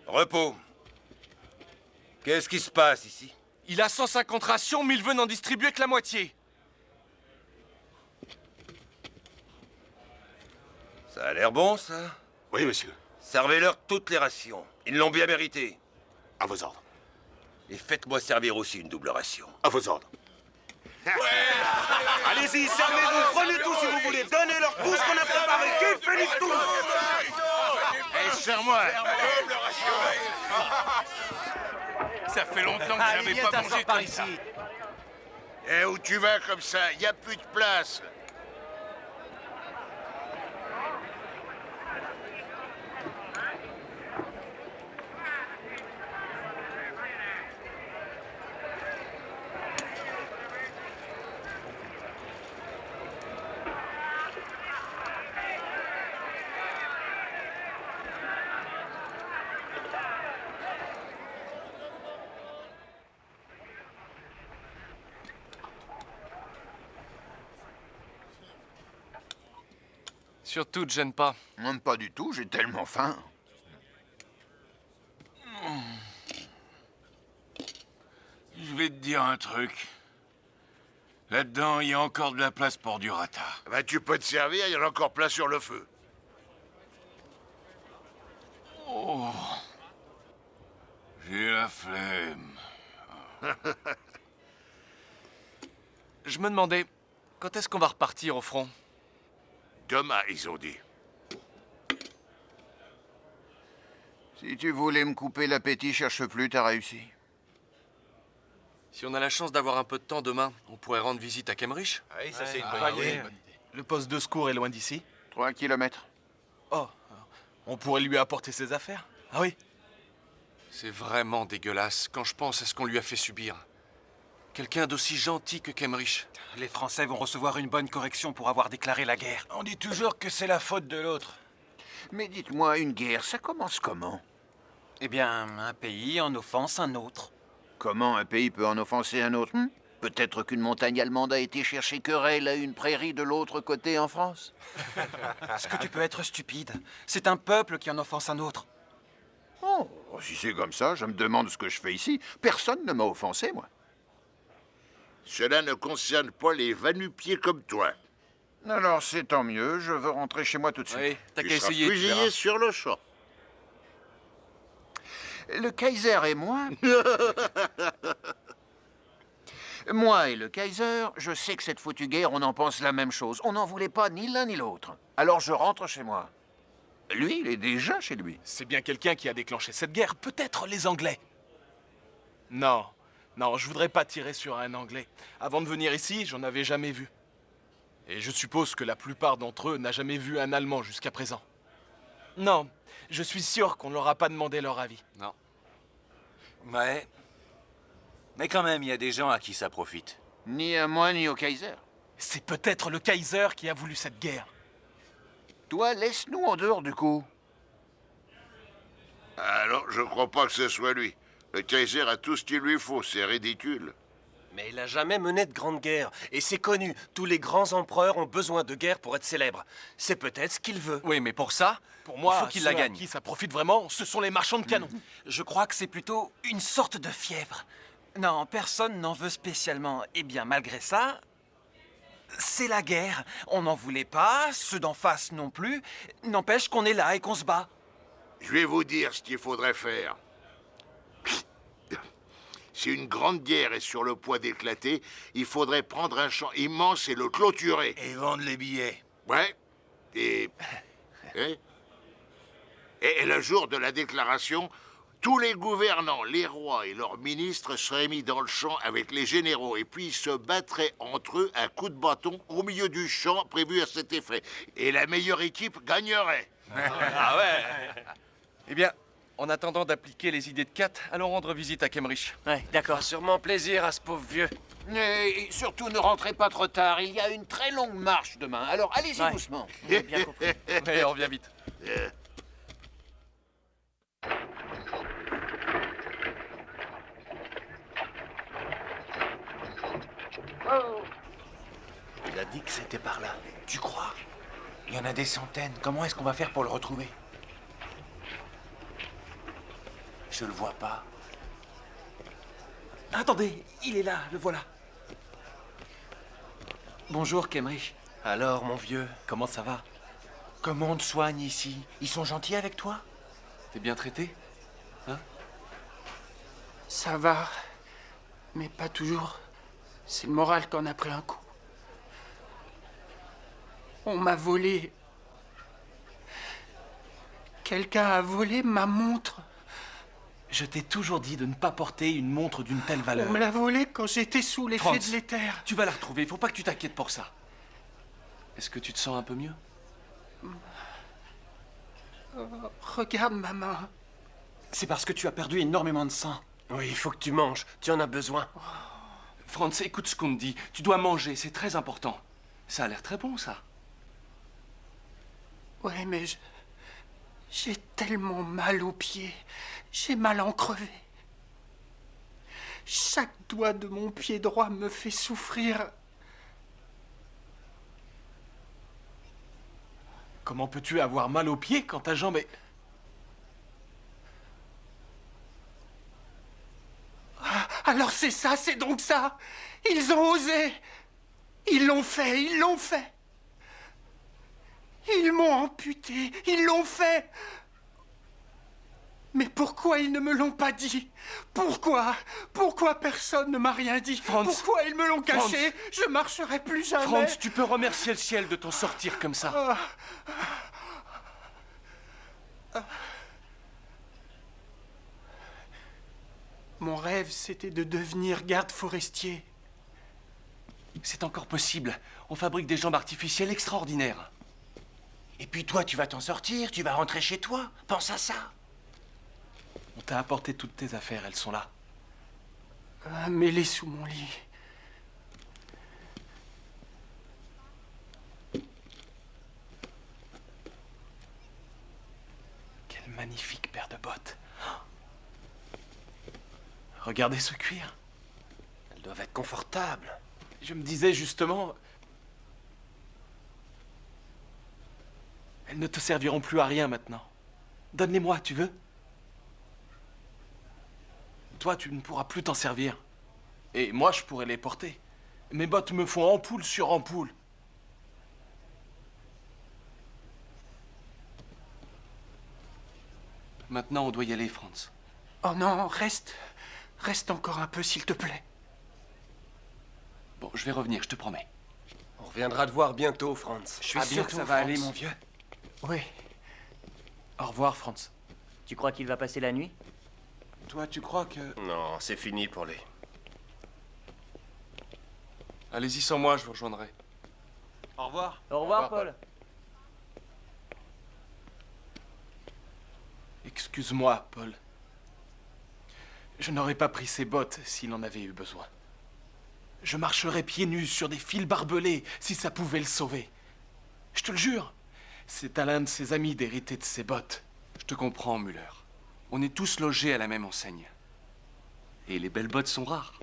Repos. Qu'est-ce qui se passe ici? Il a 150 rations, mais il veut n'en distribuer que la moitié. Ça a l'air bon, ça? Oui, monsieur. Servez-leur toutes les rations. Ils l'ont bien mérité. À vos ordres. Et faites-moi servir aussi une double ration. À vos ordres. Allez-y, servez-vous, prenez tout si vous voulez. Donnez-leur tout ce qu'on a préparé. Qui finisse tout? Eh, serre-moi. Ça fait longtemps que j'avais pas mangé comme ça. Eh, où tu vas comme ça? Y a plus de place. Surtout, te gêne pas. Même pas du tout, j'ai tellement faim. Je vais te dire un truc. Là-dedans, il y a encore de la place pour du rata. Bah, tu peux te servir, il y en a encore plein sur le feu. Oh. J'ai la flemme. Je me demandais, quand est-ce qu'on va repartir au front? Demain, ils ont dit. Si tu voulais me couper l'appétit, cherche plus, t'as réussi. Si on a la chance d'avoir un peu de temps demain, on pourrait rendre visite à Kemmerich. Oui, ça c'est une bonne idée. Le poste de secours est loin d'ici. 3 kilomètres. Oh, on pourrait lui apporter ses affaires. Ah oui. C'est vraiment dégueulasse quand je pense à ce qu'on lui a fait subir. Quelqu'un d'aussi gentil que Kemmerich. Les Français vont recevoir une bonne correction pour avoir déclaré la guerre. On dit toujours que c'est la faute de l'autre. Mais dites-moi, une guerre, ça commence comment? Eh bien, un pays en offense un autre. Comment un pays peut en offenser un autre? Peut-être qu'une montagne allemande a été chercher querelle à une prairie de l'autre côté en France. Est-ce que tu peux être stupide? C'est un peuple qui en offense un autre. Oh, si c'est comme ça, je me demande ce que je fais ici. Personne ne m'a offensé, moi. Cela ne concerne pas les va-nu-pieds comme toi. Alors, c'est tant mieux, je veux rentrer chez moi tout de suite. Oui, t'as Tu qu'à seras essayer, tu fusillé verras. sur le champ. Le Kaiser et moi... Moi et le Kaiser, je sais que cette foutue guerre, on en pense la même chose. On n'en voulait pas ni l'un ni l'autre. Alors je rentre chez moi. Lui, il est déjà chez lui. C'est bien quelqu'un qui a déclenché cette guerre. Peut-être les Anglais. Non, non, je voudrais pas tirer sur un Anglais. Avant de venir ici, j'en avais jamais vu. Et je suppose que la plupart d'entre eux n'a jamais vu un Allemand jusqu'à présent. Non, je suis sûr qu'on ne leur a pas demandé leur avis. Non. Ouais. Mais quand même, il y a des gens à qui ça profite. Ni à moi, ni au Kaiser. C'est peut-être le Kaiser qui a voulu cette guerre. Toi, laisse-nous en dehors du coup. Alors, je crois pas que ce soit lui. Le Kaiser a tout ce qu'il lui faut, c'est ridicule. Mais il n'a jamais mené de grande guerre. Et c'est connu, tous les grands empereurs ont besoin de guerre pour être célèbres. C'est peut-être ce qu'il veut. Oui, mais pour ça, Pour moi, il faut qu'il ceux la à gagne. qui ça profite vraiment, ce sont les marchands de canons. Je crois que c'est plutôt une sorte de fièvre. Non, personne n'en veut spécialement. Eh bien, malgré ça, c'est la guerre. On n'en voulait pas, ceux d'en face non plus. N'empêche qu'on est là et qu'on se bat. Je vais vous dire ce qu'il faudrait faire. Si une grande guerre est sur le point d'éclater, il faudrait prendre un champ immense et le clôturer. Et vendre les billets. Ouais. Et... Hein? Et le jour de la déclaration, tous les gouvernants, les rois et leurs ministres seraient mis dans le champ avec les généraux et puis ils se battraient entre eux à coups de bâton au milieu du champ prévu à cet effet. Et la meilleure équipe gagnerait. Ah ouais. Eh bien, en attendant d'appliquer les idées de Kat, allons rendre visite à Kemmerich. Ouais, d'accord. Sûrement plaisir à ce pauvre vieux. Et surtout, ne rentrez pas trop tard. Il y a une très longue marche demain. Alors, allez-y Ouais. doucement. J'ai bien compris. Mais on revient vite. Il a dit que c'était par là. Tu crois? Il y en a des centaines. Comment est-ce qu'on va faire pour le retrouver? Je le vois pas. Attendez, il est là, le voilà. Bonjour, Kemmerich. Alors, mon vieux, Comment ça va? comment on te soigne ici? Ils sont gentils avec toi? T'es bien traité? Ça va, mais pas toujours. C'est le moral qu'on a pris un coup. On m'a volé. Quelqu'un a volé ma montre. Je t'ai toujours dit de ne pas porter une montre d'une telle valeur. On me l'a volée quand j'étais sous l'effet Franz. de l'éther. Tu vas la retrouver, il faut pas que tu t'inquiètes pour ça. Est-ce que tu te sens un peu mieux? Regarde ma main. C'est parce que tu as perdu énormément de sang. Oui, il faut que tu manges. Tu en as besoin. Franz, écoute ce qu'on te dit. Tu dois manger, c'est très important. Ça a l'air très bon, ça. Ouais, mais j'ai tellement mal aux pieds. J'ai mal à en crever. Chaque doigt de mon pied droit me fait souffrir. Comment peux-tu avoir mal aux pieds quand ta jambe est... Alors c'est ça, c'est donc ça. Ils ont osé. Ils l'ont fait, ils l'ont fait. Ils m'ont amputé, ils l'ont fait. Mais pourquoi ils ne me l'ont pas dit? Pourquoi? Pourquoi personne ne m'a rien dit? Franz, pourquoi ils me l'ont caché? Franz, je marcherai plus jamais. Franz, tu peux remercier le ciel de t'en sortir comme ça. Mon rêve, c'était de devenir garde forestier. C'est encore possible. On fabrique des jambes artificielles extraordinaires. Et puis toi, tu vas t'en sortir, tu vas rentrer chez toi. Pense à ça. On t'a apporté toutes tes affaires, elles sont là. Mets-les sous mon lit. Quelle magnifique paire de bottes. Regardez ce cuir. Elles doivent être confortables. Je me disais justement... Elles ne te serviront plus à rien maintenant. Donne-les-moi, tu veux? Toi, tu ne pourras plus t'en servir. Et moi, je pourrais les porter. Mes bottes me font ampoule sur ampoule. Maintenant, on doit y aller, Franz. Oh non, reste. Reste encore un peu, s'il te plaît. Bon, je vais revenir, je te promets. On reviendra te voir bientôt, Franz. Je suis sûr que ça va aller, mon vieux. Oui. Au revoir, Franz. Tu crois qu'il va passer la nuit? Toi, tu crois que... Non, c'est fini pour lui. Allez-y sans moi, je vous rejoindrai. Au revoir. Au revoir, Paul. Excuse-moi, Paul. Je n'aurais pas pris ces bottes s'il en avait eu besoin. Je marcherais pieds nus sur des fils barbelés si ça pouvait le sauver. Je te le jure, c'est à l'un de ses amis d'hériter de ses bottes. Je te comprends, Müller. On est tous logés à la même enseigne. Et les belles bottes sont rares.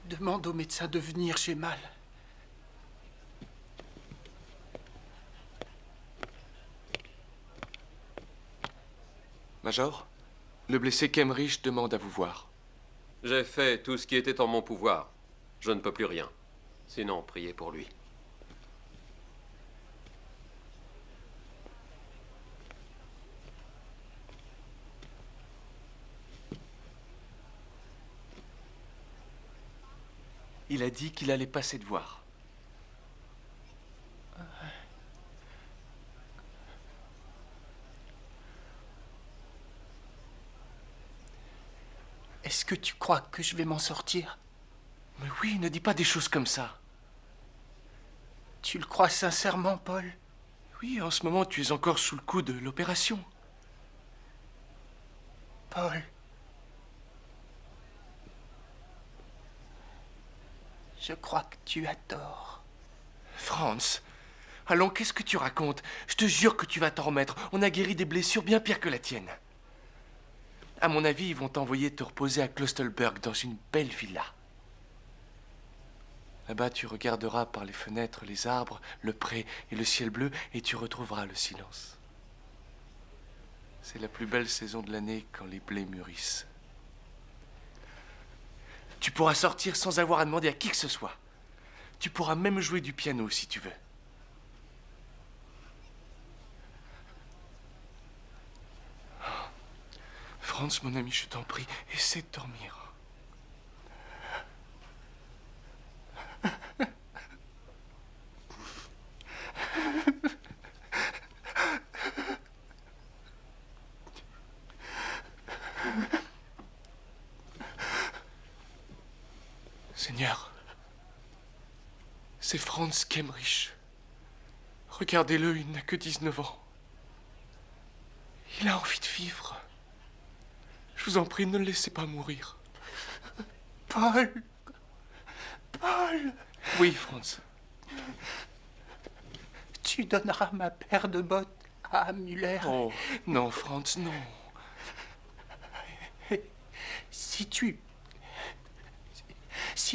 Demande au médecin de venir, j'ai mal. Major, le blessé Kemmerich demande à vous voir. J'ai fait tout ce qui était en mon pouvoir. Je ne peux plus rien. Sinon, priez pour lui. Il a dit qu'il allait passer te voir. Est-ce que tu crois que je vais m'en sortir? Mais oui, ne dis pas des choses comme ça. Tu le crois sincèrement, Paul? Oui, en ce moment, tu es encore sous le coup de l'opération. Paul. Je crois que tu as tort. Franz, allons, qu'est-ce que tu racontes? Je te jure que tu vas t'en remettre. On a guéri des blessures bien pires que la tienne. À mon avis, ils vont t'envoyer te reposer à Klostelberg, dans une belle villa. Là-bas, tu regarderas par les fenêtres les arbres, le pré et le ciel bleu, et tu retrouveras le silence. C'est la plus belle saison de l'année quand les blés mûrissent. Tu pourras sortir sans avoir à demander à qui que ce soit. Tu pourras même jouer du piano si tu veux. Franz, mon ami, je t'en prie, essaie de dormir. Seigneur, c'est Franz Kemmerich. Regardez-le, il n'a que 19 ans. Il a envie de vivre. Je vous en prie, ne le laissez pas mourir. Paul. Paul. Oui, Franz. Tu donneras ma paire de bottes à Müller. Oh, non, Franz, non. Si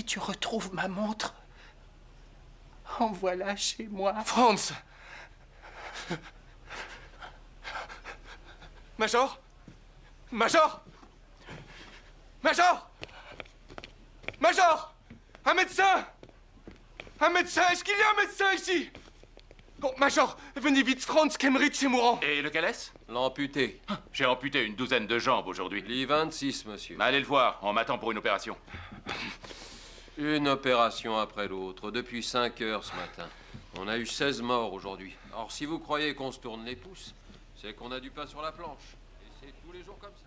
tu retrouves ma montre, envoie-la chez moi. Franz! Major? Major! Major! Major! Un médecin! Un médecin! Est-ce qu'il y a un médecin ici? Bon, Major, venez vite, Franz Kemmerich est mourant. Et lequel est-ce? L'amputé. J'ai amputé une douzaine de jambes aujourd'hui. Lit 26, monsieur. Allez le voir, on m'attend pour une opération. Une opération après l'autre, depuis 5 heures ce matin. On a eu 16 morts aujourd'hui. Alors si vous croyez qu'on se tourne les pouces, c'est qu'on a du pain sur la planche. Et c'est tous les jours comme ça.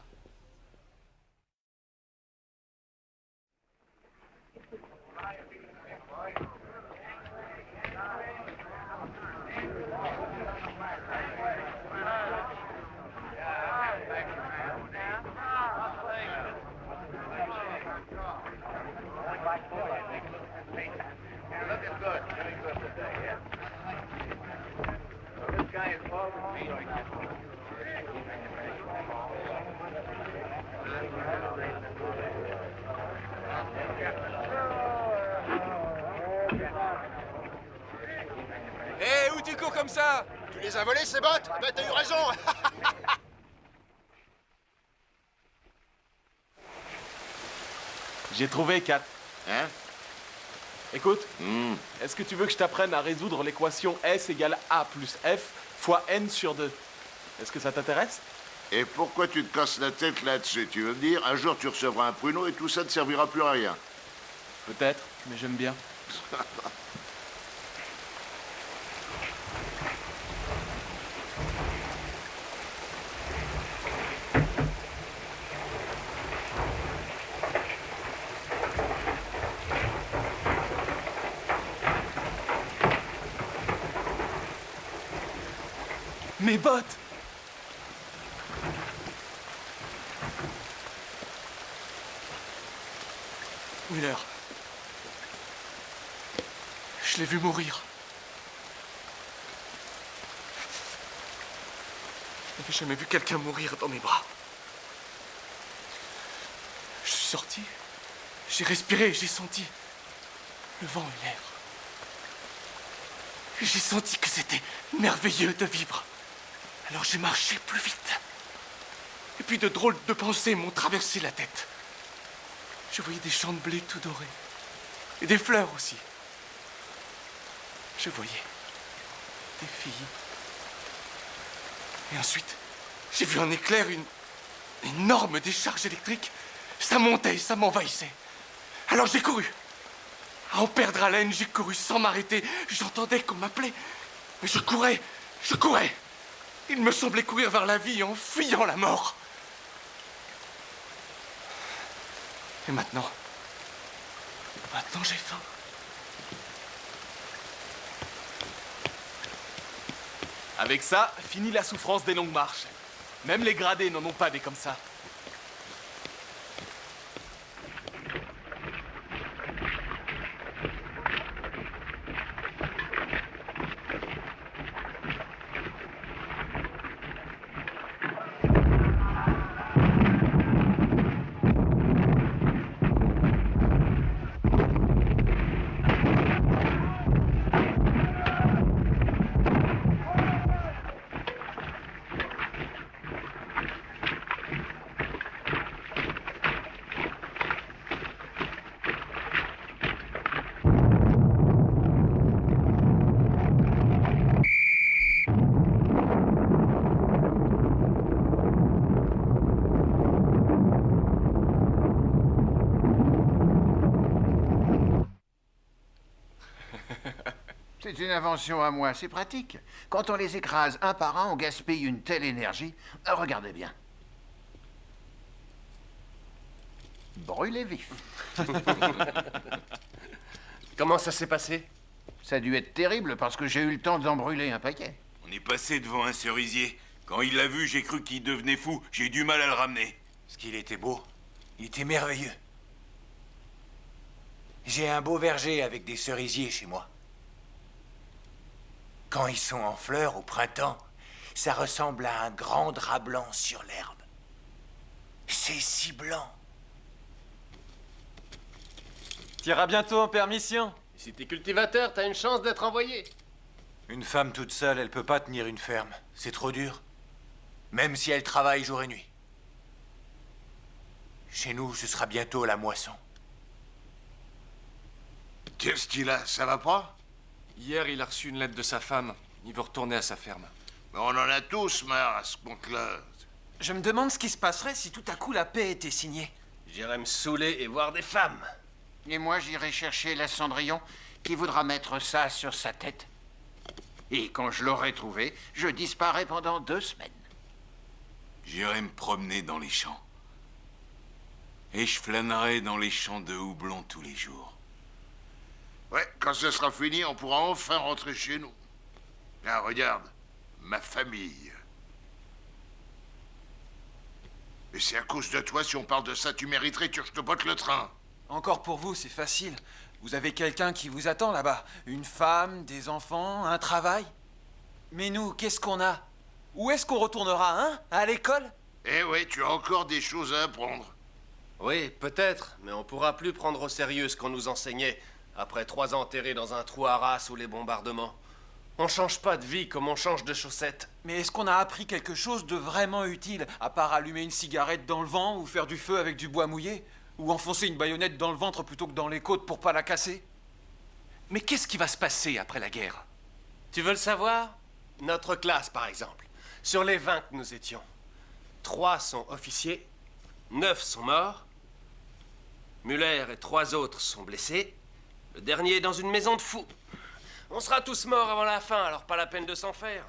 Hé, où tu cours comme ça? Tu les as volés, ces bottes? Ben, t'as eu raison. J'ai trouvé 4. Hein? Écoute, est-ce que tu veux que je t'apprenne à résoudre l'équation S égale A plus F fois N sur 2? Est-ce que ça t'intéresse? Et pourquoi tu te casses la tête là-dessus? Tu veux me dire, un jour tu recevras un pruneau et tout ça ne servira plus à rien. Peut-être, mais j'aime bien. Mes bottes! Müller. Je l'ai vu mourir. Je n'avais jamais vu quelqu'un mourir dans mes bras. Je suis sorti. J'ai respiré, j'ai senti le vent et l'air. J'ai senti que c'était merveilleux de vivre. Alors j'ai marché plus vite. Et puis de drôles de pensées m'ont traversé la tête. Je voyais des champs de blé tout dorés. Et des fleurs aussi. Je voyais des filles. Et ensuite, j'ai vu un éclair, une énorme décharge électrique. Ça montait, ça m'envahissait. Alors j'ai couru. À en perdre haleine, j'ai couru sans m'arrêter. J'entendais qu'on m'appelait. Mais je courais. Il me semblait courir vers la vie en fuyant la mort. Et maintenant j'ai faim. Avec ça, fini la souffrance des longues marches. Même les gradés n'en ont pas des comme ça. C'est une invention à moi, c'est pratique. Quand on les écrase un par un, on gaspille une telle énergie. Regardez bien. Brûlez vif. Comment ça s'est passé? Ça a dû être terrible parce que j'ai eu le temps d'en brûler un paquet. On est passé devant un cerisier. Quand il l'a vu, j'ai cru qu'il devenait fou. J'ai eu du mal à le ramener. Parce qu'il était beau. Il était merveilleux. J'ai un beau verger avec des cerisiers chez moi. Quand ils sont en fleurs au printemps, ça ressemble à un grand drap blanc sur l'herbe. C'est si blanc. T'iras bientôt en permission. Si t'es cultivateur, t'as une chance d'être envoyé. Une femme toute seule, elle peut pas tenir une ferme. C'est trop dur. Même si elle travaille jour et nuit. Chez nous, ce sera bientôt la moisson. Qu'est-ce qu'il a? Ça va pas? Hier, il a reçu une lettre de sa femme. Il veut retourner à sa ferme. Mais on en a tous marre à ce compte-là. Je me demande ce qui se passerait si tout à coup la paix était signée. J'irai me saouler et voir des femmes. Et moi, j'irai chercher la Cendrillon qui voudra mettre ça sur sa tête. Et quand je l'aurai trouvé, je disparais pendant 2 semaines. J'irai me promener dans les champs. Et je flânerai dans les champs de houblon tous les jours. Ouais, quand ce sera fini, on pourra enfin rentrer chez nous. Ah, regarde, ma famille. Et c'est à cause de toi, si on parle de ça, tu mériterais que je te botte le train. Encore pour vous, c'est facile. Vous avez quelqu'un qui vous attend là-bas. Une femme, des enfants, un travail. Mais nous, qu'est-ce qu'on a? Où est-ce qu'on retournera, hein? À l'école? Eh ouais, tu as encore des choses à apprendre. Oui, peut-être, mais on pourra plus prendre au sérieux ce qu'on nous enseignait après 3 ans enterrés dans un trou à rats sous les bombardements. On change pas de vie comme on change de chaussettes. Mais est-ce qu'on a appris quelque chose de vraiment utile, à part allumer une cigarette dans le vent ou faire du feu avec du bois mouillé? Ou enfoncer une baïonnette dans le ventre plutôt que dans les côtes pour pas la casser? Mais qu'est-ce qui va se passer après la guerre? Tu veux le savoir? Notre classe, par exemple. Sur les 20 que nous étions, 3 sont officiers, 9 sont morts. Muller et 3 autres sont blessés. Le dernier est dans une maison de fous. On sera tous morts avant la fin, alors pas la peine de s'en faire.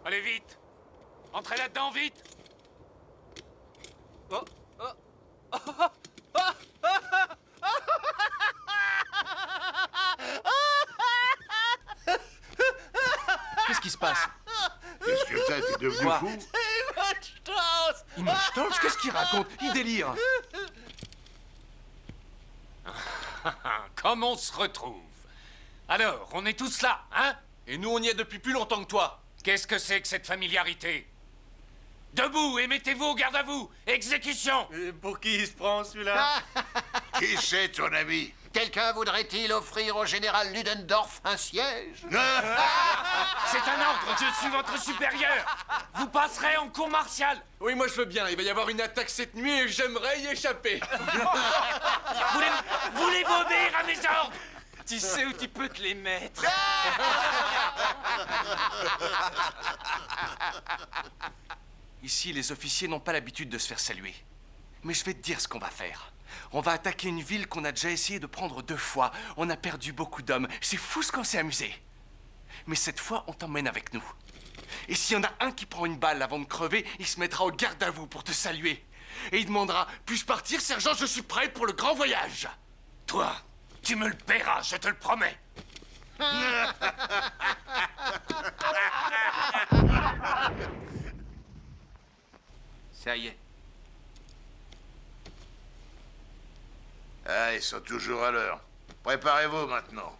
Allez, vite! Entrez là-dedans, vite! Oh, oh, oh, Qu'est-ce qui se passe? Qu'est-ce que t'as? T'es devenu Quoi? fou? Image qu'est-ce qu'il raconte? Il délire. Comme on se retrouve. Alors, on est tous là, hein? Et nous, on y est depuis plus longtemps que toi. Qu'est-ce que c'est que cette familiarité? Debout et mettez-vous au garde à vous. Exécution! Et pour qui il se prend, celui-là? Qui c'est, ton ami? Quelqu'un voudrait-il offrir au général Ludendorff un siège? C'est un ordre, je suis votre supérieur. Vous passerez en cour martiale. Oui, moi je veux bien. Il va y avoir une attaque cette nuit et j'aimerais y échapper. Voulez-vous obéir à mes ordres? Tu sais où tu peux te les mettre. Ici, les officiers n'ont pas l'habitude de se faire saluer. Mais je vais te dire ce qu'on va faire. On va attaquer une ville qu'on a déjà essayé de prendre 2 fois. On a perdu beaucoup d'hommes. C'est fou ce qu'on s'est amusé. Mais cette fois, on t'emmène avec nous. Et s'il y en a un qui prend une balle avant de crever, il se mettra au garde à vous pour te saluer. Et il demandera « Puis-je partir, sergent? Je suis prêt pour le grand voyage !» Toi, tu me le paieras, je te le promets. Ça y est. Ah, ils sont toujours à l'heure. Préparez-vous maintenant.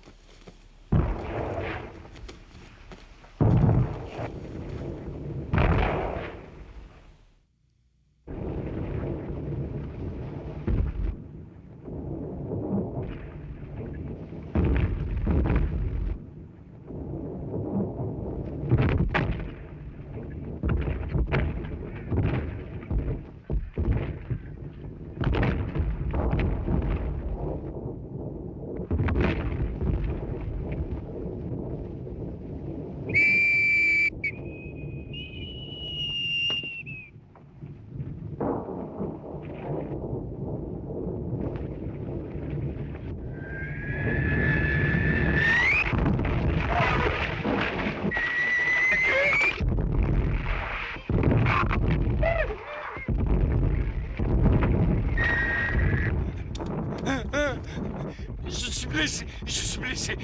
Je suis blessé.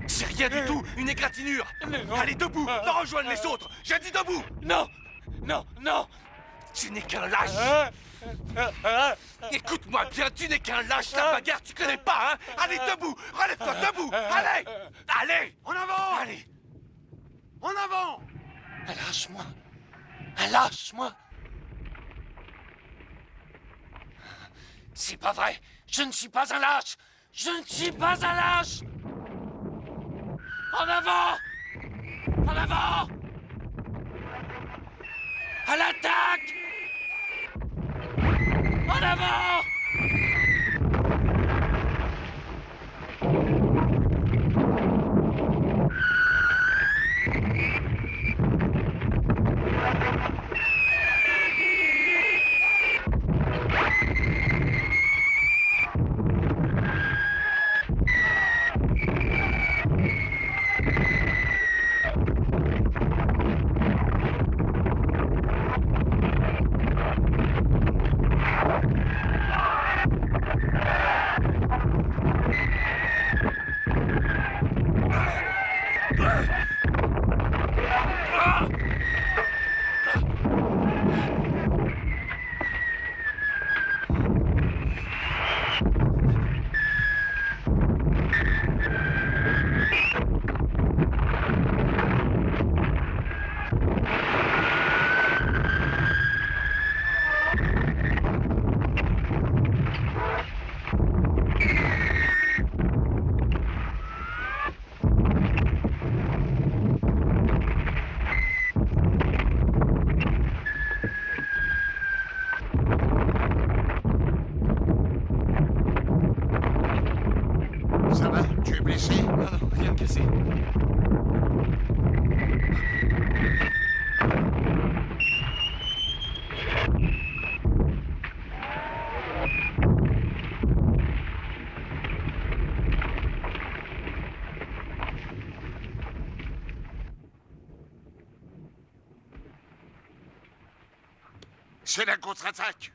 C'est rien du tout, une égratignure. Allez, debout, va rejoindre les autres. J'ai dit debout. Non, non, non. Tu n'es qu'un lâche. Écoute-moi bien, tu n'es qu'un lâche. La bagarre, tu connais pas, hein? Allez, debout, relève-toi, debout. Allez, allez, En avant! allez. En avant! Lâche-moi. Lâche-moi. C'est pas vrai. Je ne suis pas un lâche. Je ne suis pas un lâche. En avant! En avant! À l'attaque! En avant! Ça va? Tu es blessé? Non, non, rien de cassé. C'est la contre-attaque!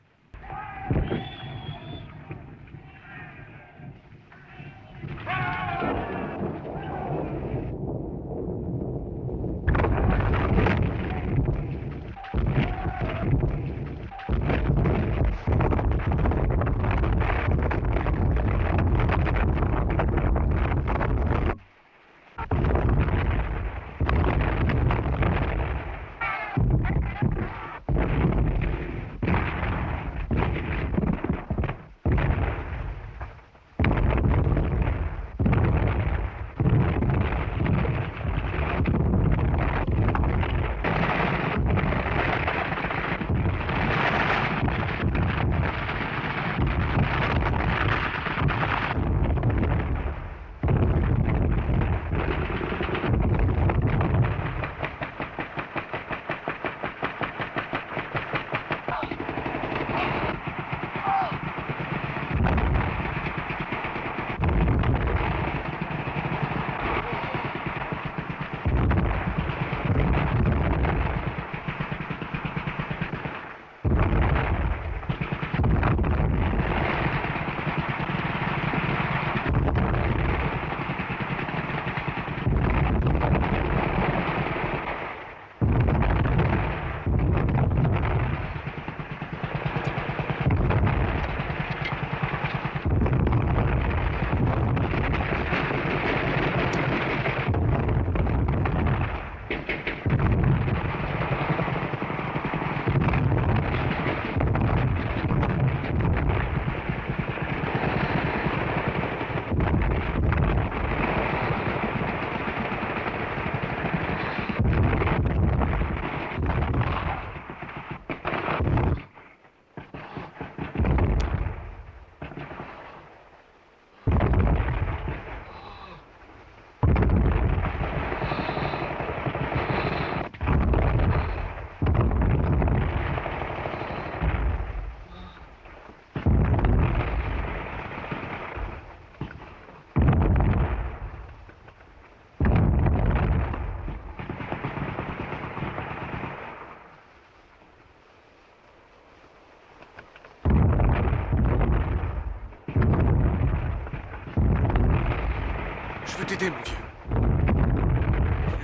Je veux t'aider, mon vieux.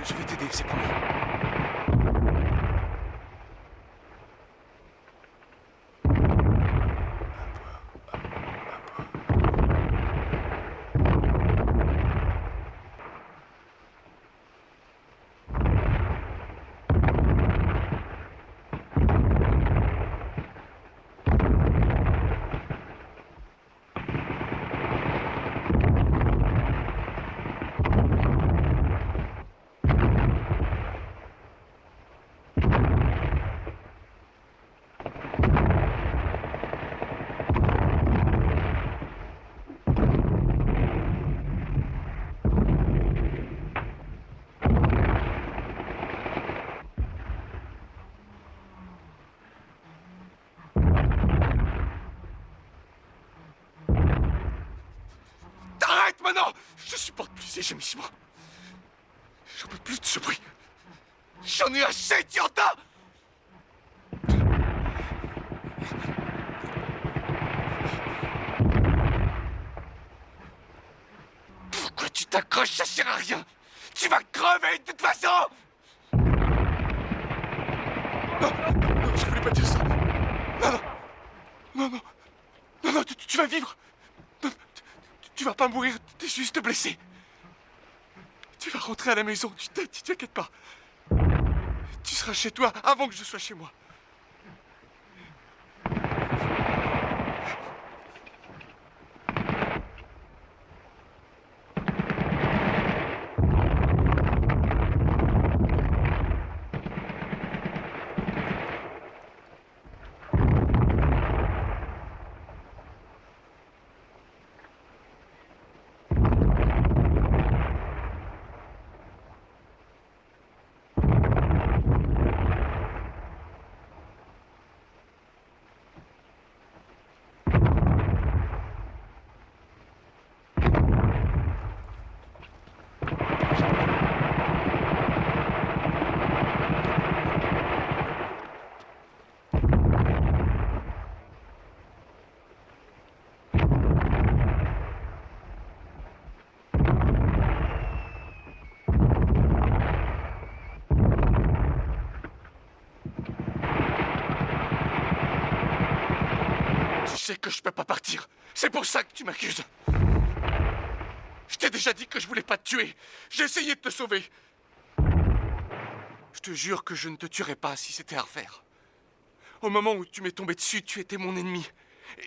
Je vais t'aider, c'est promis. maintenant! Je supporte plus ces gémissements. J'en peux plus de ce bruit. J'en ai assez, tu entends? Pourquoi tu t'accroches? Ça sert à rien. Tu vas crever de toute façon. Non, non, je voulais pas dire ça. Non, non, non, non, non, non, tu vas vivre. Non, tu vas pas mourir, t'es juste blessé. Tu vas rentrer à la maison, tu t'inquiètes pas. Tu seras chez toi avant que je sois chez moi. Tu sais que je peux pas partir. C'est pour ça que tu m'accuses. Je t'ai déjà dit que je voulais pas te tuer. J'ai essayé de te sauver. Je te jure que je ne te tuerais pas si c'était à refaire. Au moment où tu m'es tombé dessus, tu étais mon ennemi.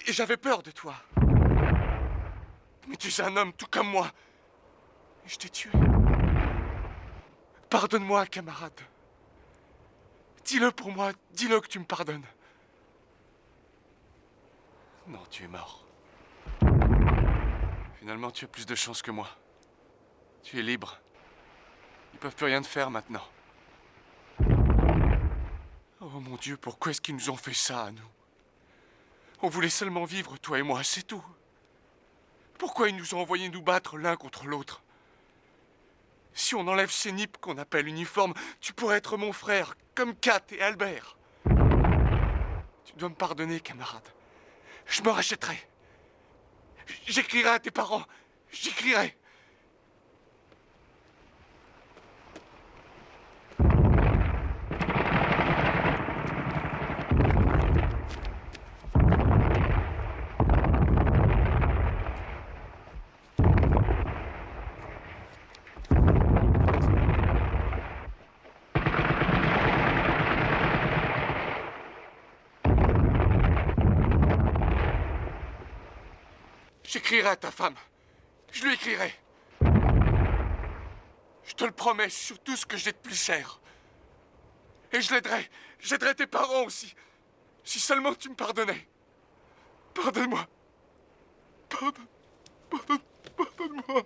Et j'avais peur de toi. Mais tu es un homme tout comme moi. Et je t'ai tué. Pardonne-moi, camarade. Dis-le pour moi. Dis-le que tu me pardonnes. Non, tu es mort. Finalement, tu as plus de chance que moi. Tu es libre. Ils peuvent plus rien te faire maintenant. Oh mon Dieu, pourquoi est-ce qu'ils nous ont fait ça à nous? On voulait seulement vivre, toi et moi, c'est tout. Pourquoi ils nous ont envoyés nous battre l'un contre l'autre? Si on enlève ces nippes qu'on appelle uniformes, tu pourrais être mon frère, comme Kat et Albert. Tu dois me pardonner, camarade. Je me rachèterai. J'écrirai à tes parents. J'écrirai. J'écrirai à ta femme. Je lui écrirai. Je te le promets, sur tout ce que j'ai de plus cher. Et je l'aiderai. J'aiderai tes parents aussi. Si seulement tu me pardonnais. Pardonne-moi. Pardonne-moi. Pardonne-moi.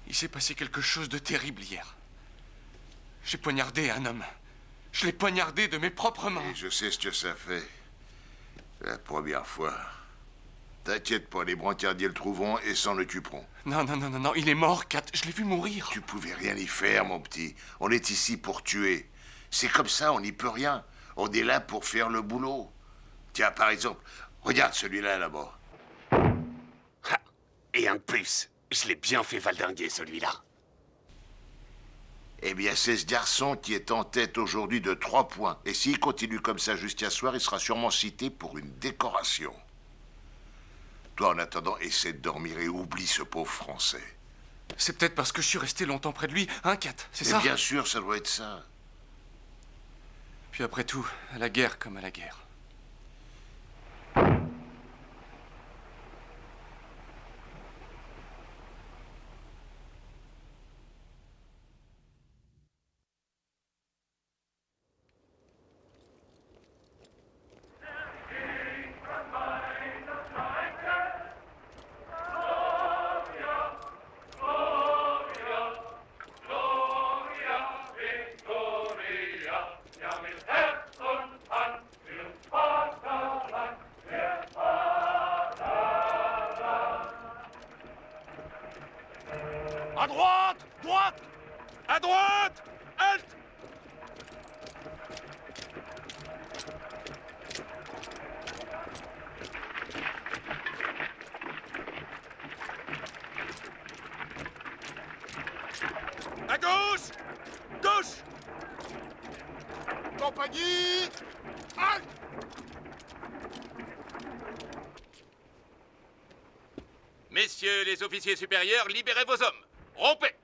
Il s'est passé quelque chose de terrible hier. J'ai poignardé un homme. Je l'ai poignardé de mes propres mains. Et je sais ce que ça fait. La première fois. T'inquiète pas, les brancardiers le trouveront et s'en occuperont. Non, il est mort, Kat. Je l'ai vu mourir. Tu pouvais rien y faire, mon petit. On est ici pour tuer. C'est comme ça, on n'y peut rien. On est là pour faire le boulot. Tiens, par exemple, regarde celui-là, là-bas. Et un de plus. Je l'ai bien fait valdinguer, celui-là. Eh bien, c'est ce garçon qui est en tête aujourd'hui de 3 points. Et s'il continue comme ça jusqu'à soir, il sera sûrement cité pour une décoration. Toi, en attendant, essaie de dormir et oublie ce pauvre Français. C'est peut-être parce que je suis resté longtemps près de lui, hein, Kat? C'est ça? Bien sûr, ça doit être ça. Puis après tout, à la guerre comme à la guerre. À droite! Droite! À droite! Halte! À gauche! Gauche! Compagnie! Halte! Messieurs les officiers supérieurs, libérez vos hommes. Rompez!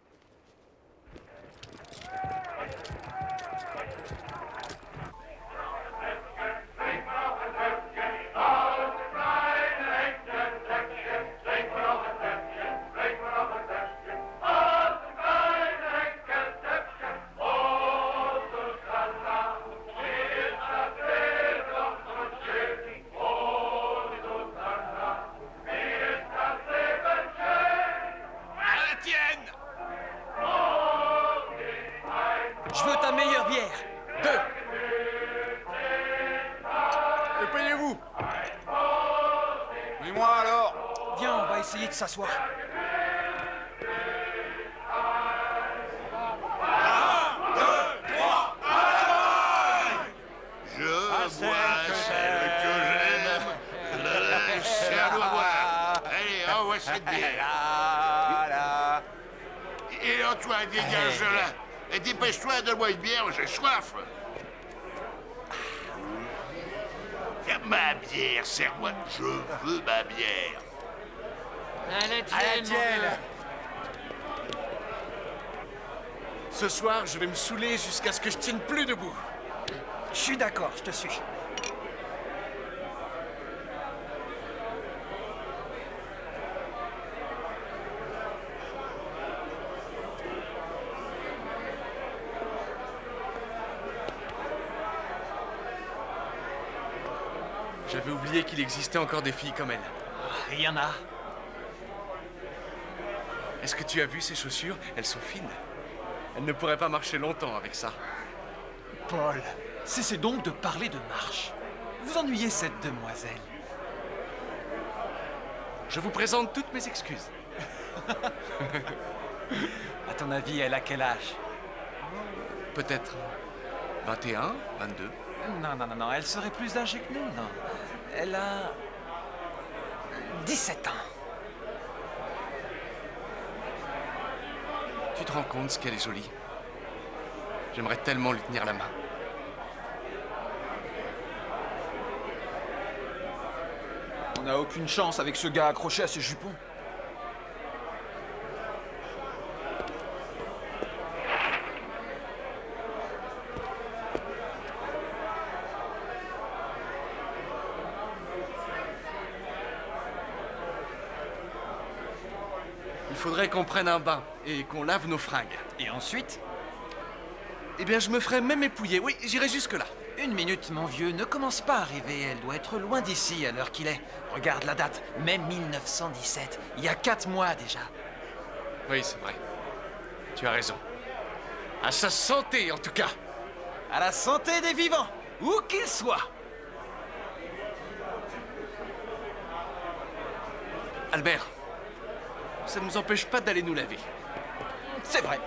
Je veux ta meilleure bière. 2. Et payez-vous. Mais moi alors? Viens, on va essayer de s'asseoir. Je vois celle que j'aime. C'est à nous à boire. Allez, envoie cette bière. Et Antoine, dégage de là. Et dépêche-toi, donne-moi une bière, j'ai soif. Ma bière, serre-moi. Je veux ma bière. À la tienne. Ce soir, je vais me saouler jusqu'à ce que je tienne plus debout. Je suis d'accord, je te suis. J'avais oublié qu'il existait encore des filles comme elle. Il y en a. Est-ce que tu as vu ces chaussures? Elles sont fines. Elle ne pourrait pas marcher longtemps avec ça. Paul, cessez donc de parler de marche. Vous ennuyez cette demoiselle. Je vous présente toutes mes excuses. À ton avis, elle a quel âge? Peut-être 21, 22. Non, elle serait plus âgée que nous, non. Elle a 17 ans. Tu te rends compte ce qu'elle est jolie? J'aimerais tellement lui tenir la main. On n'a aucune chance avec ce gars accroché à ses jupons. Il faudrait qu'on prenne un bain et qu'on lave nos fringues. Et ensuite? Eh bien, je me ferais même épouiller. Oui, j'irai jusque-là. Une minute, mon vieux, ne commence pas à rêver. Elle doit être loin d'ici à l'heure qu'il est. Regarde la date, mai 1917. Il y a 4 mois déjà. Oui, c'est vrai. Tu as raison. À sa santé, en tout cas. À la santé des vivants, où qu'ils soient. Albert, ça ne nous empêche pas d'aller nous laver. C'est vrai.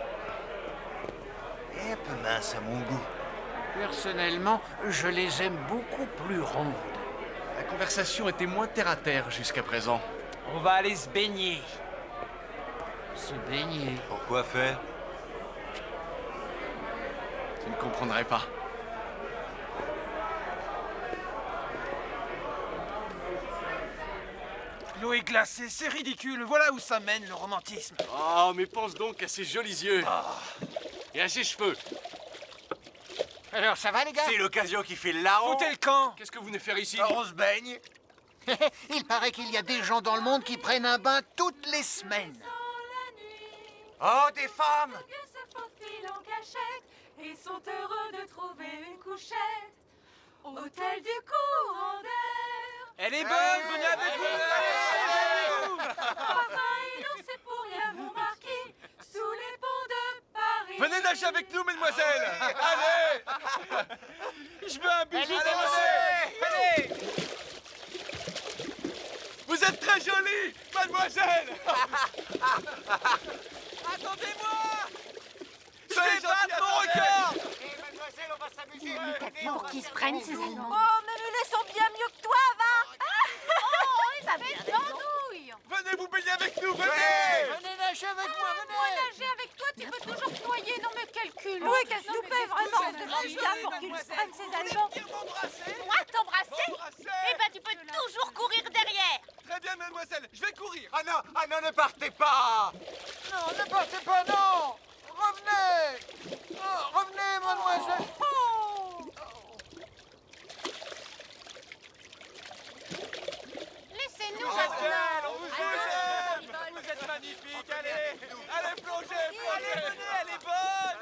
Et un peu mince à mon goût. Personnellement, je les aime beaucoup plus rondes. La conversation était moins terre-à-terre jusqu'à présent. On va aller se baigner. Se baigner. Pourquoi faire? Tu ne comprendrais pas. l'eau est glacée, c'est ridicule. Voilà où ça mène, le romantisme. Oh, mais pense donc à ses jolis yeux. Et à ses cheveux. Alors, ça va, les gars? C'est l'occasion qui fait la honte. Foutez le camp. Qu'est-ce que vous venez faire ici? On se baigne. Il paraît qu'il y a des gens dans le monde qui prennent un bain toutes les semaines. Oh, des femmes! Se faufilent en cachette et sont heureux de trouver une couchette. Hôtel du courant d'air. Elle est bonne, venez avec nous. Parrain et l'eau, c'est pour rien, mon marquis. Sous les ponts de Paris. Venez nager avec nous, mesdemoiselles. Allez. Je veux un bisou. Allez. Vous êtes très jolie, mademoiselle. Attendez-moi. Je Soyez vais battre gentils, mon record. Mademoiselle, on va s'amuser. Pour qu'ils se prennent ces Allemands. Oh, mais nous les sont bien mieux que toi, va. Oh, il va bien d'andouille. Venez vous baigner avec nous, venez. Venez nager avec moi, venez. Moi, nager avec toi, tu peux toujours te noyer. Non, mais quel cul. Oui, qu'elle nous paie vraiment. On se demande bien pour qu'ils se prennent ces Allemands. Moi, t'embrasser? Eh ben, tu peux toujours courir derrière. Très bien, mademoiselle, je vais courir. Ah non, ne partez pas! Non, ne partez pas, non. Revenez. Oh, revenez, mademoiselle. Laissez-nous, Mademoiselle, on vous aime. Vous êtes magnifique, allez plongez. Allez, venez, elle est bonne.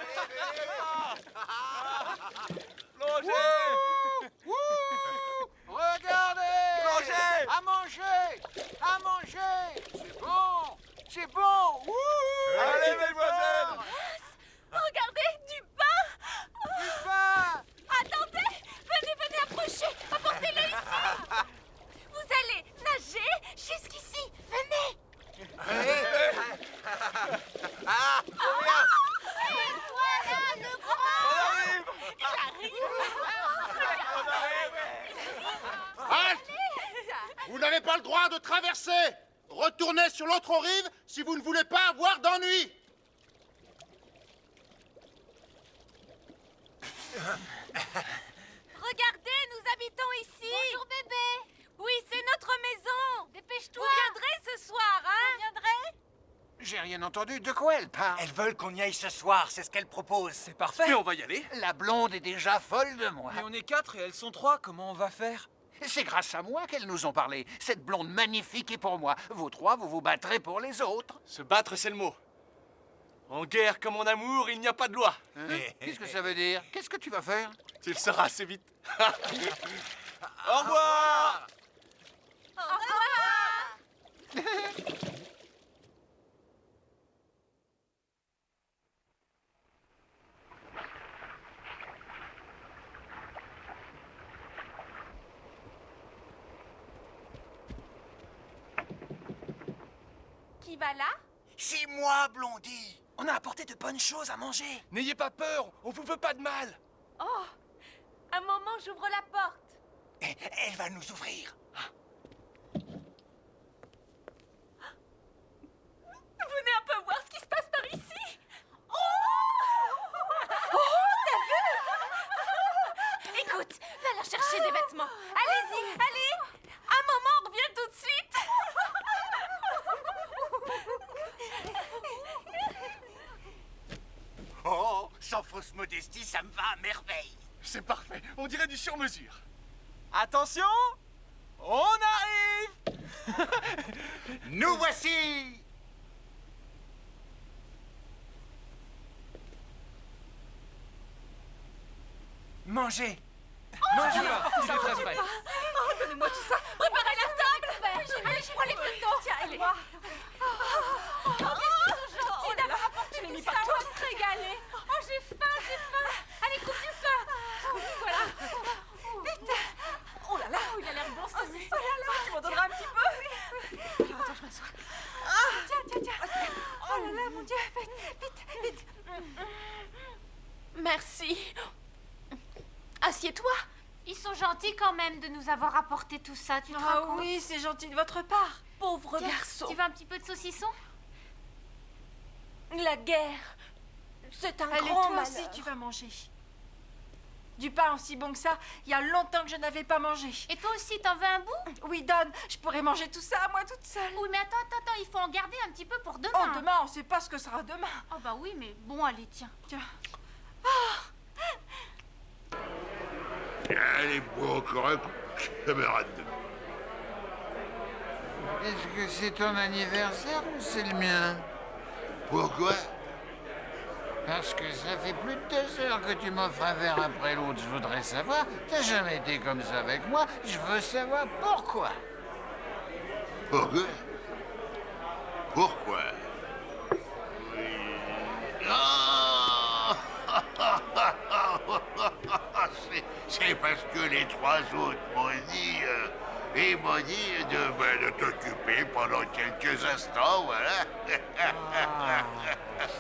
Plongez. Regardez. Plongez. À manger. À manger. C'est bon. C'est bon. Allez, mademoiselle. Regardez, du pain. Du pain. Attendez, venez approcher. Apportez-le ici. Vous allez nager jusqu'ici. Venez. Ah, Et voilà le grand. Halte! Vous n'avez pas le droit de traverser. Retournez sur l'autre rive si vous ne voulez pas avoir d'ennui. Regardez, nous habitons ici. Bonjour bébé. Oui, c'est notre maison. Dépêche-toi. Vous viendrez ce soir, hein? Vous viendrez? J'ai rien entendu. De quoi elle parle? elles veulent qu'on y aille ce soir, c'est ce qu'elles proposent. C'est parfait. Mais on va y aller. La blonde est déjà folle de moi. Mais on est 4 et elles sont 3. Comment on va faire? C'est grâce à moi qu'elles nous ont parlé. Cette blonde magnifique est pour moi. Vous trois, vous vous battrez pour les autres. Se battre, c'est le mot. En guerre comme en amour, il n'y a pas de loi. Hein? Qu'est-ce que ça veut dire? Qu'est-ce que tu vas faire? Tu le sauras assez vite. Au revoir. Au revoir. Qui va là? C'est moi, Blondie. On a apporté de bonnes choses à manger. N'ayez pas peur, on vous veut pas de mal. Oh, un moment, j'ouvre la porte. Elle va nous ouvrir. Venez un peu voir ce qui se passe par ici. Oh, t'as vu? Écoute, va leur chercher des vêtements. Allez-y, allez. Un moment, on revient tout de suite. Oh, sans fausse modestie, ça me va à merveille. C'est parfait, on dirait du sur-mesure. Attention, on arrive. Nous voici. Mangez. Mangez là, il est très frais. Oh, donnez-moi tout ça. Préparez la table. Allez, je prends les photos. Tiens, allez. Oh, qu'est-ce qu'ils sont gentils d'avoir apporté tout ça. On va se régaler. Oh, j'ai faim. Allez, coupe du pain. Voilà. Vite. Oh là là, il a l'air bon, ce muscle. Oh là là, tu m'en donneras un petit peu? Alors, attends, je m'assois. Tiens. Oh là là, mon Dieu. Vite. Merci. Assieds-toi. Ils sont gentils quand même de nous avoir apporté tout ça, tu te rends compte? Oui, c'est gentil de votre part. Pauvre garçon. Tu veux un petit peu de saucisson? La guerre, c'est un Allez, grand toi malheur. aussi, tu vas manger. Du pain aussi bon que ça, il y a longtemps que je n'avais pas mangé. Et toi aussi, t'en veux un bout? Oui, donne, je pourrais manger tout ça, moi toute seule. Oui, mais attends, il faut en garder un petit peu pour demain. Oh, demain, on sait pas ce que sera demain. Oh, bah oui, mais bon, allez, tiens. Tiens. Allez, bois encore un coup, camarade. Est-ce que c'est ton anniversaire ou c'est le mien? Pourquoi? Parce que ça fait plus de 2 heures que tu m'offres un verre après l'autre. Je voudrais savoir. T'as jamais été comme ça avec moi. Je veux savoir pourquoi. Pourquoi? Pourquoi? Oui. Oh c'est parce que les 3 autres m'ont dit... ils m'ont dit de t'occuper pendant quelques instants, voilà.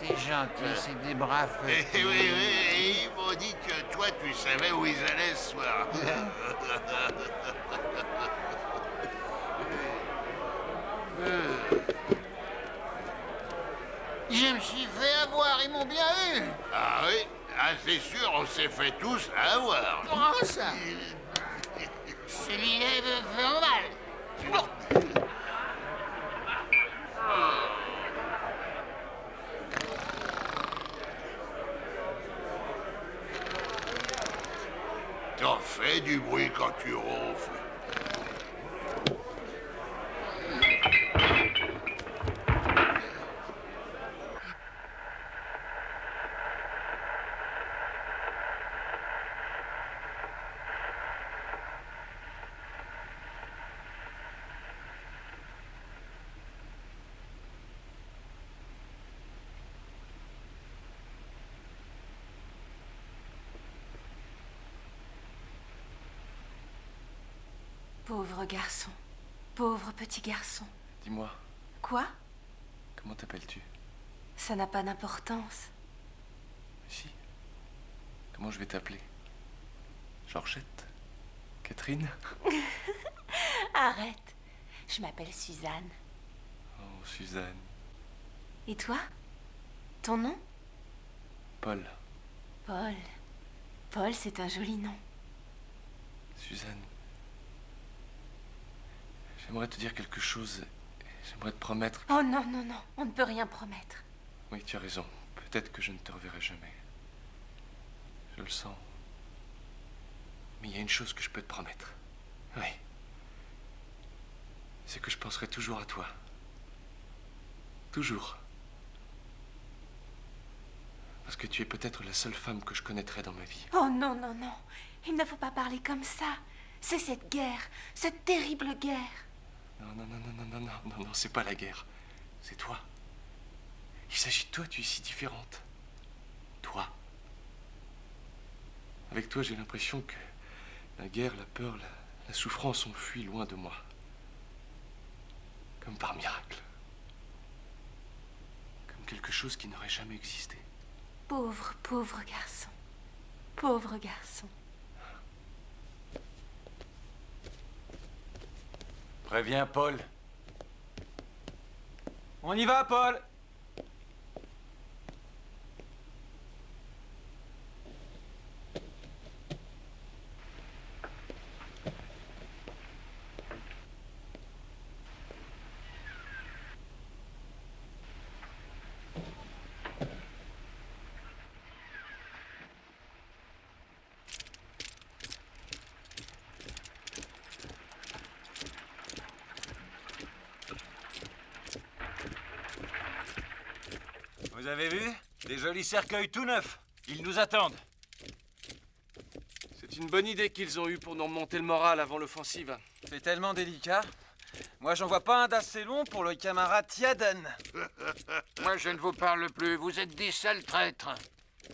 C'est gentil, c'est des braves petits. Oui, ils m'ont dit que toi, tu savais où ils allaient ce soir. Je me suis fait avoir, ils m'ont bien eu. Ah oui? Ah, c'est sûr, on s'est fait tous avoir. Comment ça? Celui-là me fait mal. T'en fais du bruit quand tu ronfles. Pauvre garçon. Pauvre petit garçon. Dis-moi, Quoi? comment t'appelles-tu? Ça n'a pas d'importance. Si. Comment je vais t'appeler? Georgette? Catherine? Arrête. Je m'appelle Suzanne. Oh, Suzanne. Et toi? Ton nom? Paul. Paul. Paul, c'est un joli nom. Suzanne. J'aimerais te dire quelque chose. J'aimerais te promettre... Oh non, non, non. On ne peut rien promettre. Oui, tu as raison. Peut-être que je ne te reverrai jamais. Je le sens. Mais il y a une chose que je peux te promettre. Oui. C'est que je penserai toujours à toi. Toujours. Parce que tu es peut-être la seule femme que je connaîtrai dans ma vie. Oh non, non, non. Il ne faut pas parler comme ça. C'est cette guerre. Cette terrible guerre. Non, non, non, non, non, non, non, non, non, c'est pas la guerre. C'est toi. Il s'agit de toi, tu es si différente. Toi. Avec toi, j'ai l'impression que la guerre, la peur, la souffrance ont fui loin de moi. Comme par miracle. Comme quelque chose qui n'aurait jamais existé. Pauvre, pauvre garçon. Pauvre garçon. Préviens Paul. On y va, Paul. Vous avez vu? Des jolis cercueils tout neufs. Ils nous attendent. C'est une bonne idée qu'ils ont eue pour nous remonter le moral avant l'offensive. C'est tellement délicat. Moi, j'en vois pas un d'assez long pour le camarade Tiaden. Moi, je ne vous parle plus. Vous êtes des sales traîtres.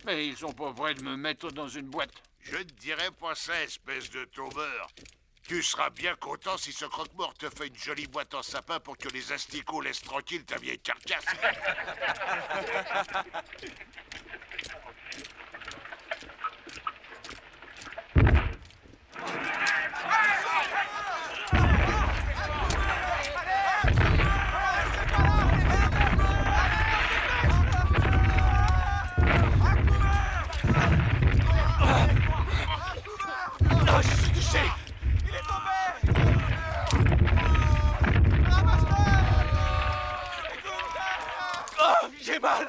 Mais ils sont pas prêts de me mettre dans une boîte. Je ne dirais pas ça, espèce de tombeur. Tu seras bien content si ce croque-mort te fait une jolie boîte en sapin pour que les asticots laissent tranquille ta vieille carcasse. mal.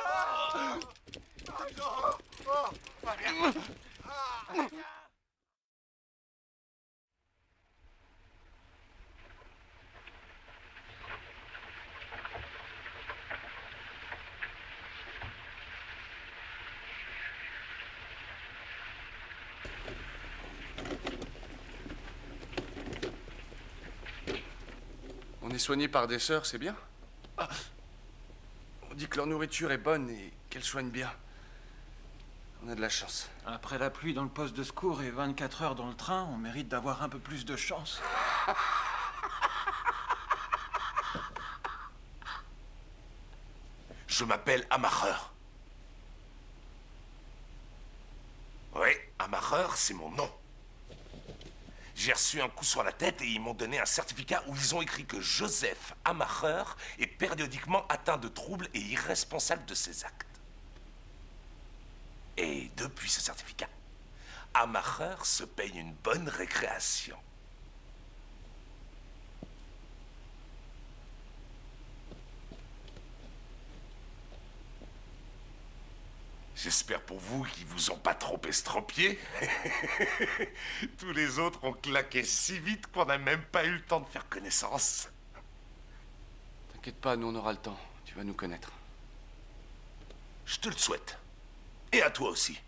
On est soigné par des sœurs, c'est bien. On dit que leur nourriture est bonne et qu'elles soignent bien. On a de la chance. Après la pluie dans le poste de secours et 24 heures dans le train, on mérite d'avoir un peu plus de chance. Je m'appelle Amacher. Oui, Amacher, c'est mon nom. J'ai reçu un coup sur la tête et ils m'ont donné un certificat où ils ont écrit que Joseph Amacher est périodiquement atteint de troubles et irresponsable de ses actes. Et depuis ce certificat, Amacher se paye une bonne récréation. J'espère pour vous qu'ils vous ont pas trop estropié. Tous les autres ont claqué si vite qu'on n'a même pas eu le temps de faire connaissance. T'inquiète pas, nous on aura le temps. Tu vas nous connaître. Je te le souhaite. Et à toi aussi.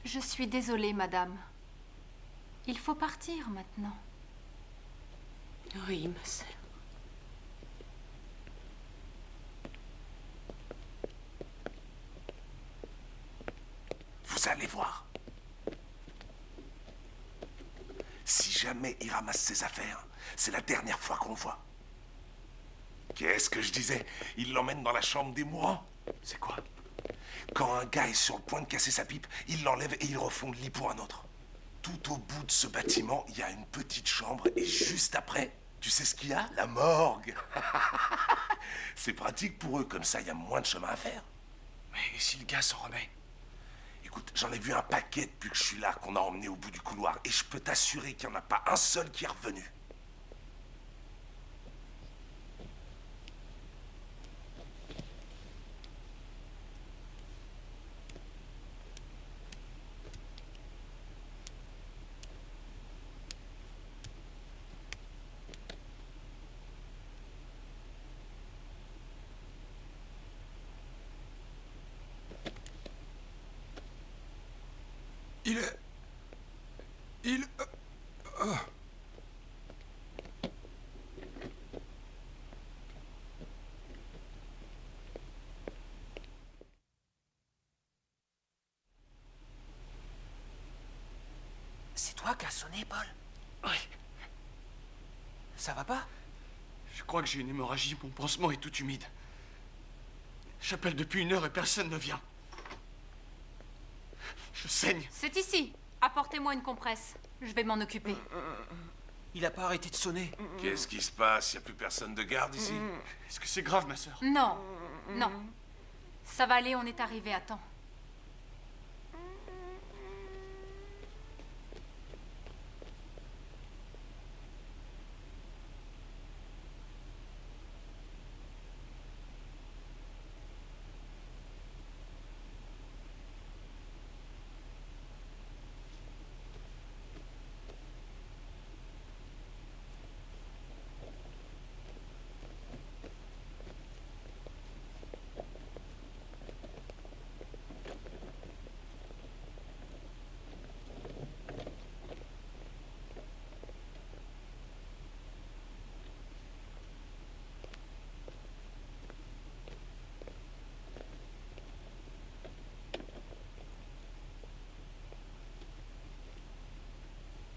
Je suis désolée, madame. Il faut partir maintenant. Oui, ma sœur. Vous allez voir. Si jamais il ramasse ses affaires, c'est la dernière fois qu'on le voit. Qu'est-ce que je disais? Il l'emmène dans la chambre des mourants. C'est quoi? Quand un gars est sur le point de casser sa pipe, il l'enlève et il refond le lit pour un autre. Tout au bout de ce bâtiment, il y a une petite chambre et juste après, tu sais ce qu'il y a? La morgue. C'est pratique pour eux, comme ça il y a moins de chemin à faire. Mais si le gars s'en remet? Écoute, j'en ai vu un paquet depuis que je suis là, qu'on a emmené au bout du couloir. Et je peux t'assurer qu'il n'y en a pas un seul qui est revenu. C'est toi qui as sonné, Paul? Oui. Ça va pas? Je crois que j'ai une hémorragie, mon pansement est tout humide. J'appelle depuis 1 heure et personne ne vient. Je saigne. C'est ici. Apportez-moi une compresse. Je vais m'en occuper. Il a pas arrêté de sonner. Qu'est-ce qui se passe? Il n'y a plus personne de garde ici? Est-ce que c'est grave, ma sœur? Non. Non. Ça va aller, on est arrivé à temps.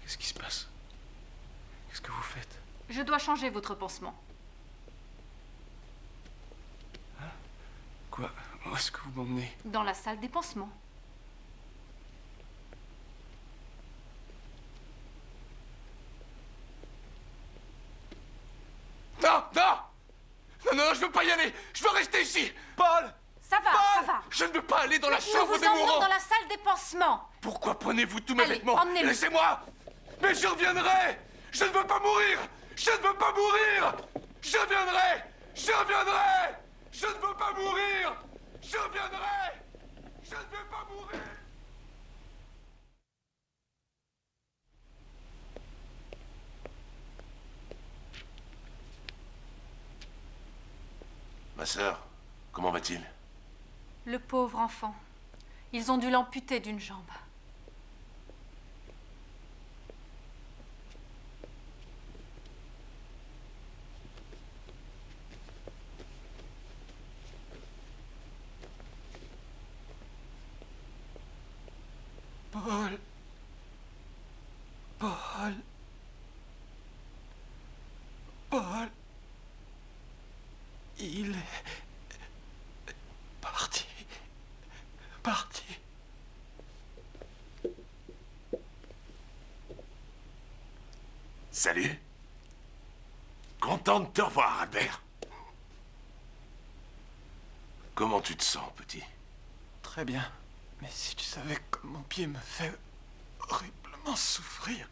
Qu'est-ce qui se passe? Qu'est-ce que vous faites? Je dois changer votre pansement. Quoi? Où est-ce que vous m'emmenez? Dans la salle des pansements. Non, non! Non, non, je veux pas y aller! Je veux rester ici! Paul! Ça va, Paul! ça va. Je ne veux pas aller dans la Nous chambre vous des emmenons mourants! dans la salle des pansements. Pourquoi prenez-vous tous mes Allez, vêtements? emmenez-le. Laissez-moi! Mais je reviendrai! Je ne veux pas mourir! Je ne veux pas mourir! Je viendrai! Je viendrai! Je ne veux pas mourir! Je viendrai! Je ne veux pas mourir! Ma sœur, comment va-t-il? Le pauvre enfant. Ils ont dû l'amputer d'une jambe. Paul. Paul. Paul. Il est parti. Parti. Salut. Content de te revoir, Albert. Comment tu te sens, petit? Très bien. Mais si tu savais comme mon pied me fait horriblement souffrir.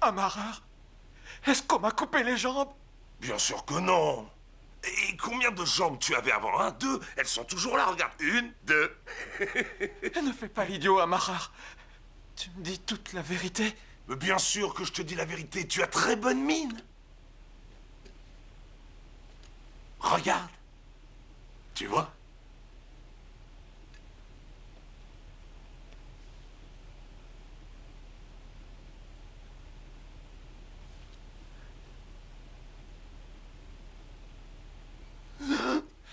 Amarreur, est-ce qu'on m'a coupé les jambes? Bien sûr que non. Et combien de jambes tu avais avant? 1, 2, elles sont toujours là, regarde. 1, 2. Ne fais pas l'idiot, Amarreur. Tu me dis toute la vérité? Mais bien sûr que je te dis la vérité, tu as très bonne mine. Regarde. Tu vois?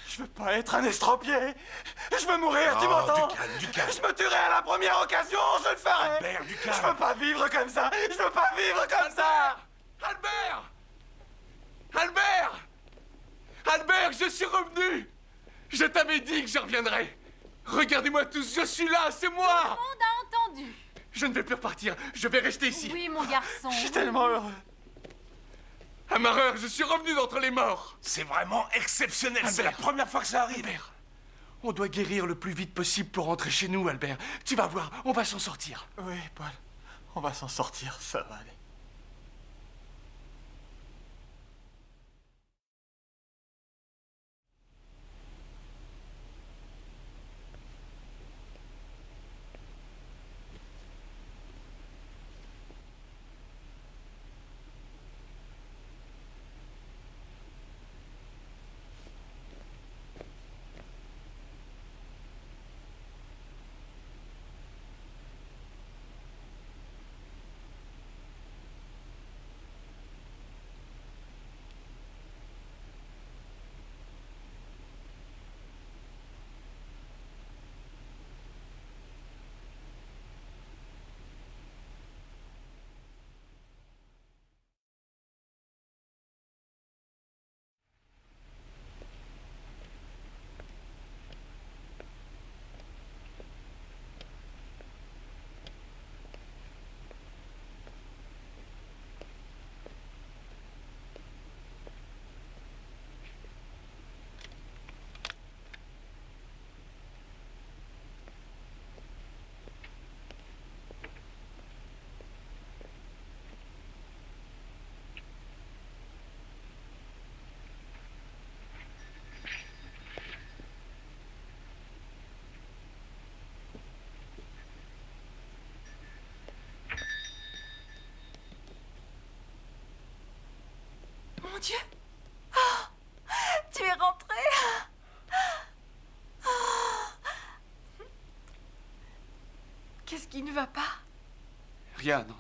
Je veux pas être un estropié. Je veux mourir, tu Oh, m'entends? du calme, du calme. Je me tuerai à la première occasion, je le ferai. Albert, du calme. Je veux pas vivre comme ça. Je veux pas vivre comme ça. Albert! Albert! Albert, je suis revenu! Je t'avais dit que je reviendrais! Regardez-moi tous, je suis là, c'est moi! Tout le monde a entendu. Je ne vais plus repartir, je vais rester ici. Oui, mon garçon. Je suis tellement heureux. Amarreur, je suis revenu d'entre les morts! C'est vraiment exceptionnel, c'est la première fois que ça arrive! Albert, on doit guérir le plus vite possible pour rentrer chez nous, Albert. Tu vas voir, on va s'en sortir. Oui, Paul. On va s'en sortir, ça va aller. Mon Dieu! Oh, tu es rentré? Oh. Qu'est-ce qui ne va pas? Rien, non.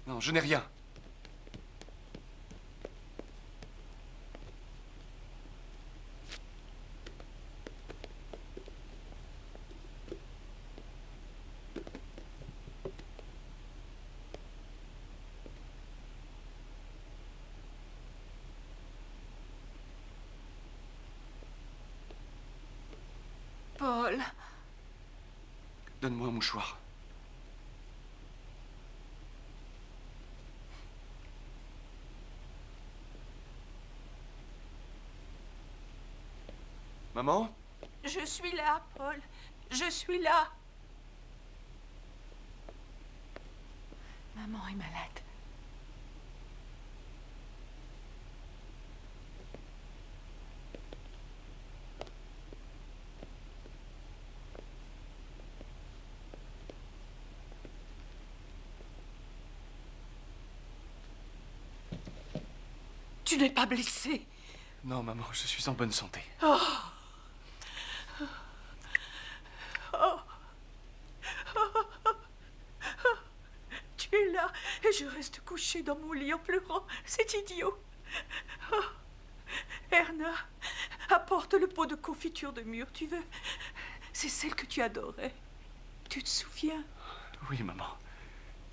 Non, je n'ai rien. Paul. Donne-moi un mouchoir. Maman? Je suis là, Paul. Je suis là. Maman est malade. Tu n'es pas blessé? Non, maman, je suis en bonne santé. Oh. Oh. Tu es là et je reste couchée dans mon lit en pleurant. C'est idiot. Oh. Erna, apporte le pot de confiture de mûre, tu veux? C'est celle que tu adorais. Tu te souviens? Oui, maman.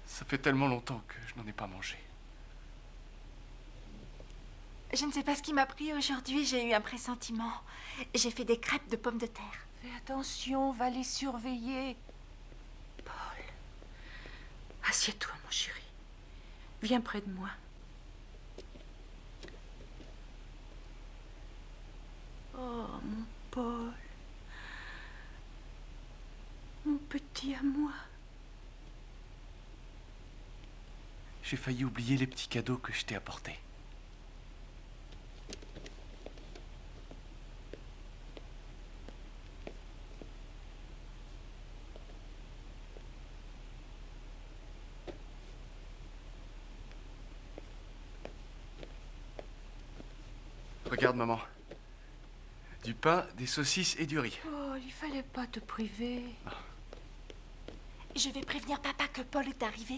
Ça fait tellement longtemps que je n'en ai pas mangé. Je ne sais pas ce qui m'a pris aujourd'hui, j'ai eu un pressentiment. J'ai fait des crêpes de pommes de terre. Fais attention, on va les surveiller. Paul, assieds-toi, mon chéri. Viens près de moi. Oh, mon Paul. Mon petit à moi. J'ai failli oublier les petits cadeaux que je t'ai apportés. Regarde, maman. Du pain, des saucisses et du riz. Oh, il fallait pas te priver. Je vais prévenir papa que Paul est arrivé.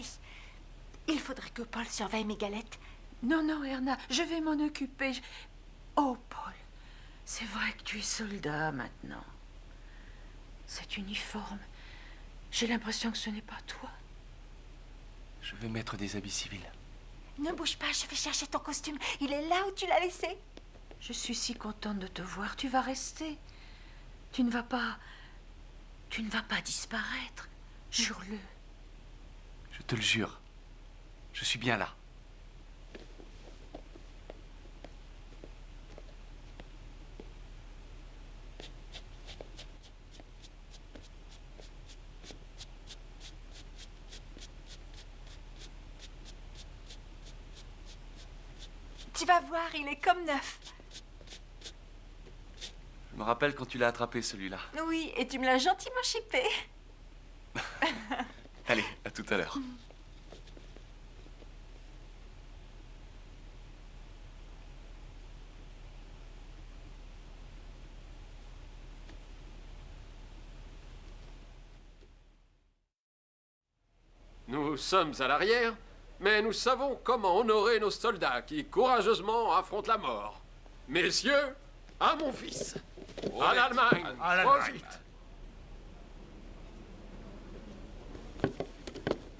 Il faudrait que Paul surveille mes galettes. Non, non, Erna, je vais m'en occuper. Oh, Paul, c'est vrai que tu es soldat maintenant. Cet uniforme, j'ai l'impression que ce n'est pas toi. Je vais mettre des habits civils. Ne bouge pas, je vais chercher ton costume. Il est là où tu l'as laissé. Je suis si contente de te voir. Tu vas rester. Tu ne vas pas disparaître. Jure-le. Je te le jure. Je suis bien là. Tu vas voir, il est comme neuf. Je me rappelle quand tu l'as attrapé, celui-là. Oui, et tu me l'as gentiment chippé. Allez, à tout à l'heure. Nous sommes à l'arrière, mais nous savons comment honorer nos soldats qui courageusement affrontent la mort. Messieurs, à mon fils. À l'Allemagne. À l'Allemagne. Prosit.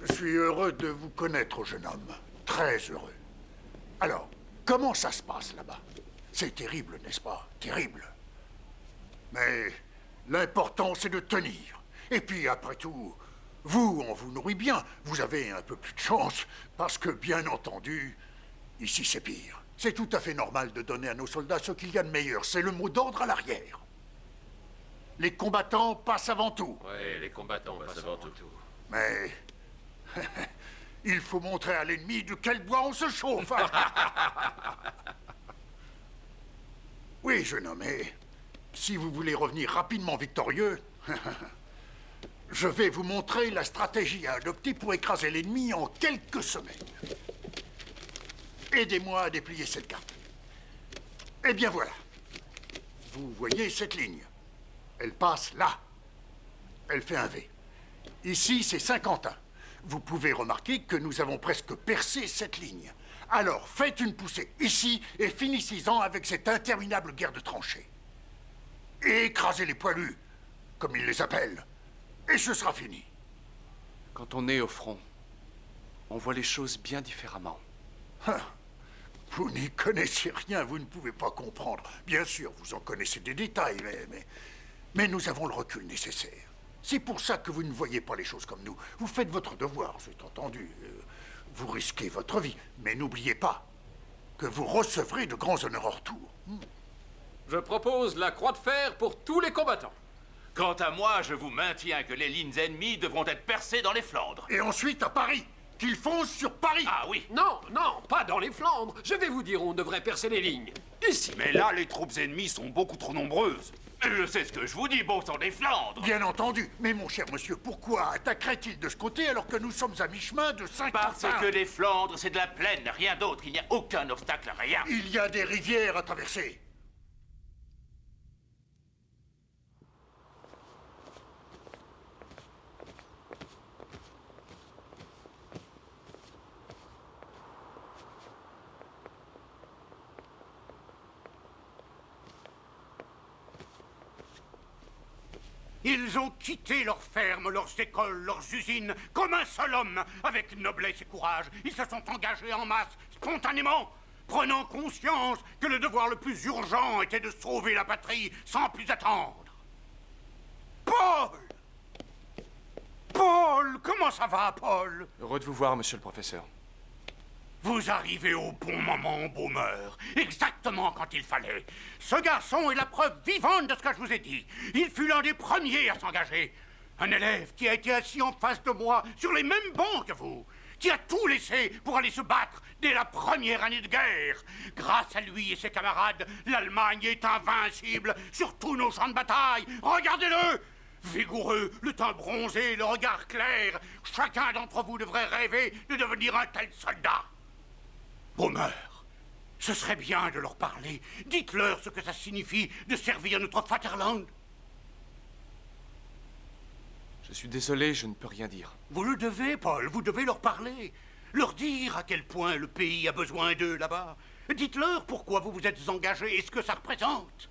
Je suis heureux de vous connaître, jeune homme. Très heureux. Alors, comment ça se passe là-bas? C'est terrible, n'est-ce pas? Terrible. Mais l'important, c'est de tenir. Et puis, après tout, vous, on vous nourrit bien. Vous avez un peu plus de chance, parce que, bien entendu, ici, c'est pire. C'est tout à fait normal de donner à nos soldats ce qu'il y a de meilleur. C'est le mot d'ordre à l'arrière. Les combattants passent avant tout. Oui, les combattants passent avant tout. Mais il faut montrer à l'ennemi de quel bois on se chauffe. Oui, jeune homme, et si vous voulez revenir rapidement victorieux, je vais vous montrer la stratégie à adopter pour écraser l'ennemi en quelques semaines. Aidez-moi à déplier cette carte. Eh bien voilà. Vous voyez cette ligne? Elle passe là. Elle fait un V. Ici, c'est Saint-Quentin. Vous pouvez remarquer que nous avons presque percé cette ligne. Alors, faites une poussée ici et finissez-en avec cette interminable guerre de tranchées. Et écrasez les poilus, comme ils les appellent. Et ce sera fini. Quand on est au front, on voit les choses bien différemment. Ah, vous n'y connaissez rien, vous ne pouvez pas comprendre. Bien sûr, vous en connaissez des détails, mais nous avons le recul nécessaire. C'est pour ça que vous ne voyez pas les choses comme nous. Vous faites votre devoir, c'est entendu. Vous risquez votre vie, mais n'oubliez pas que vous recevrez de grands honneurs en retour. Je propose la croix de fer pour tous les combattants. Quant à moi, je vous maintiens que les lignes ennemies devront être percées dans les Flandres. Et ensuite à Paris. qu'ils foncent sur Paris. Ah oui. Non, non, pas dans les Flandres. Je vais vous dire où on devrait percer les lignes. Ici. Mais là, les troupes ennemies sont beaucoup trop nombreuses. Je sais ce que je vous dis, bon sang des Flandres. Bien entendu. Mais mon cher monsieur, pourquoi attaquerait-il de ce côté alors que nous sommes à mi-chemin de Saint-Quentin? Parce que les Flandres, c'est de la plaine, rien d'autre. Il n'y a aucun obstacle, rien. Il y a des rivières à traverser. Ils ont quitté leurs fermes, leurs écoles, leurs usines, comme un seul homme, avec noblesse et courage. Ils se sont engagés en masse, spontanément, prenant conscience que le devoir le plus urgent était de sauver la patrie sans plus attendre. Paul! Paul! Comment ça va, Paul? Heureux de vous voir, monsieur le professeur. Vous arrivez au bon moment, Baumer, exactement quand il fallait. Ce garçon est la preuve vivante de ce que je vous ai dit. Il fut l'un des premiers à s'engager. Un élève qui a été assis en face de moi sur les mêmes bancs que vous, qui a tout laissé pour aller se battre dès la première année de guerre. Grâce à lui et ses camarades, l'Allemagne est invincible sur tous nos champs de bataille. Regardez-le! Vigoureux, le teint bronzé, le regard clair. Chacun d'entre vous devrait rêver de devenir un tel soldat. Baumer, ce serait bien de leur parler. Dites-leur ce que ça signifie de servir notre Vaterland. Je suis désolé, je ne peux rien dire. Vous le devez, Paul, vous devez leur parler. Leur dire à quel point le pays a besoin d'eux là-bas. Dites-leur pourquoi vous vous êtes engagés et ce que ça représente.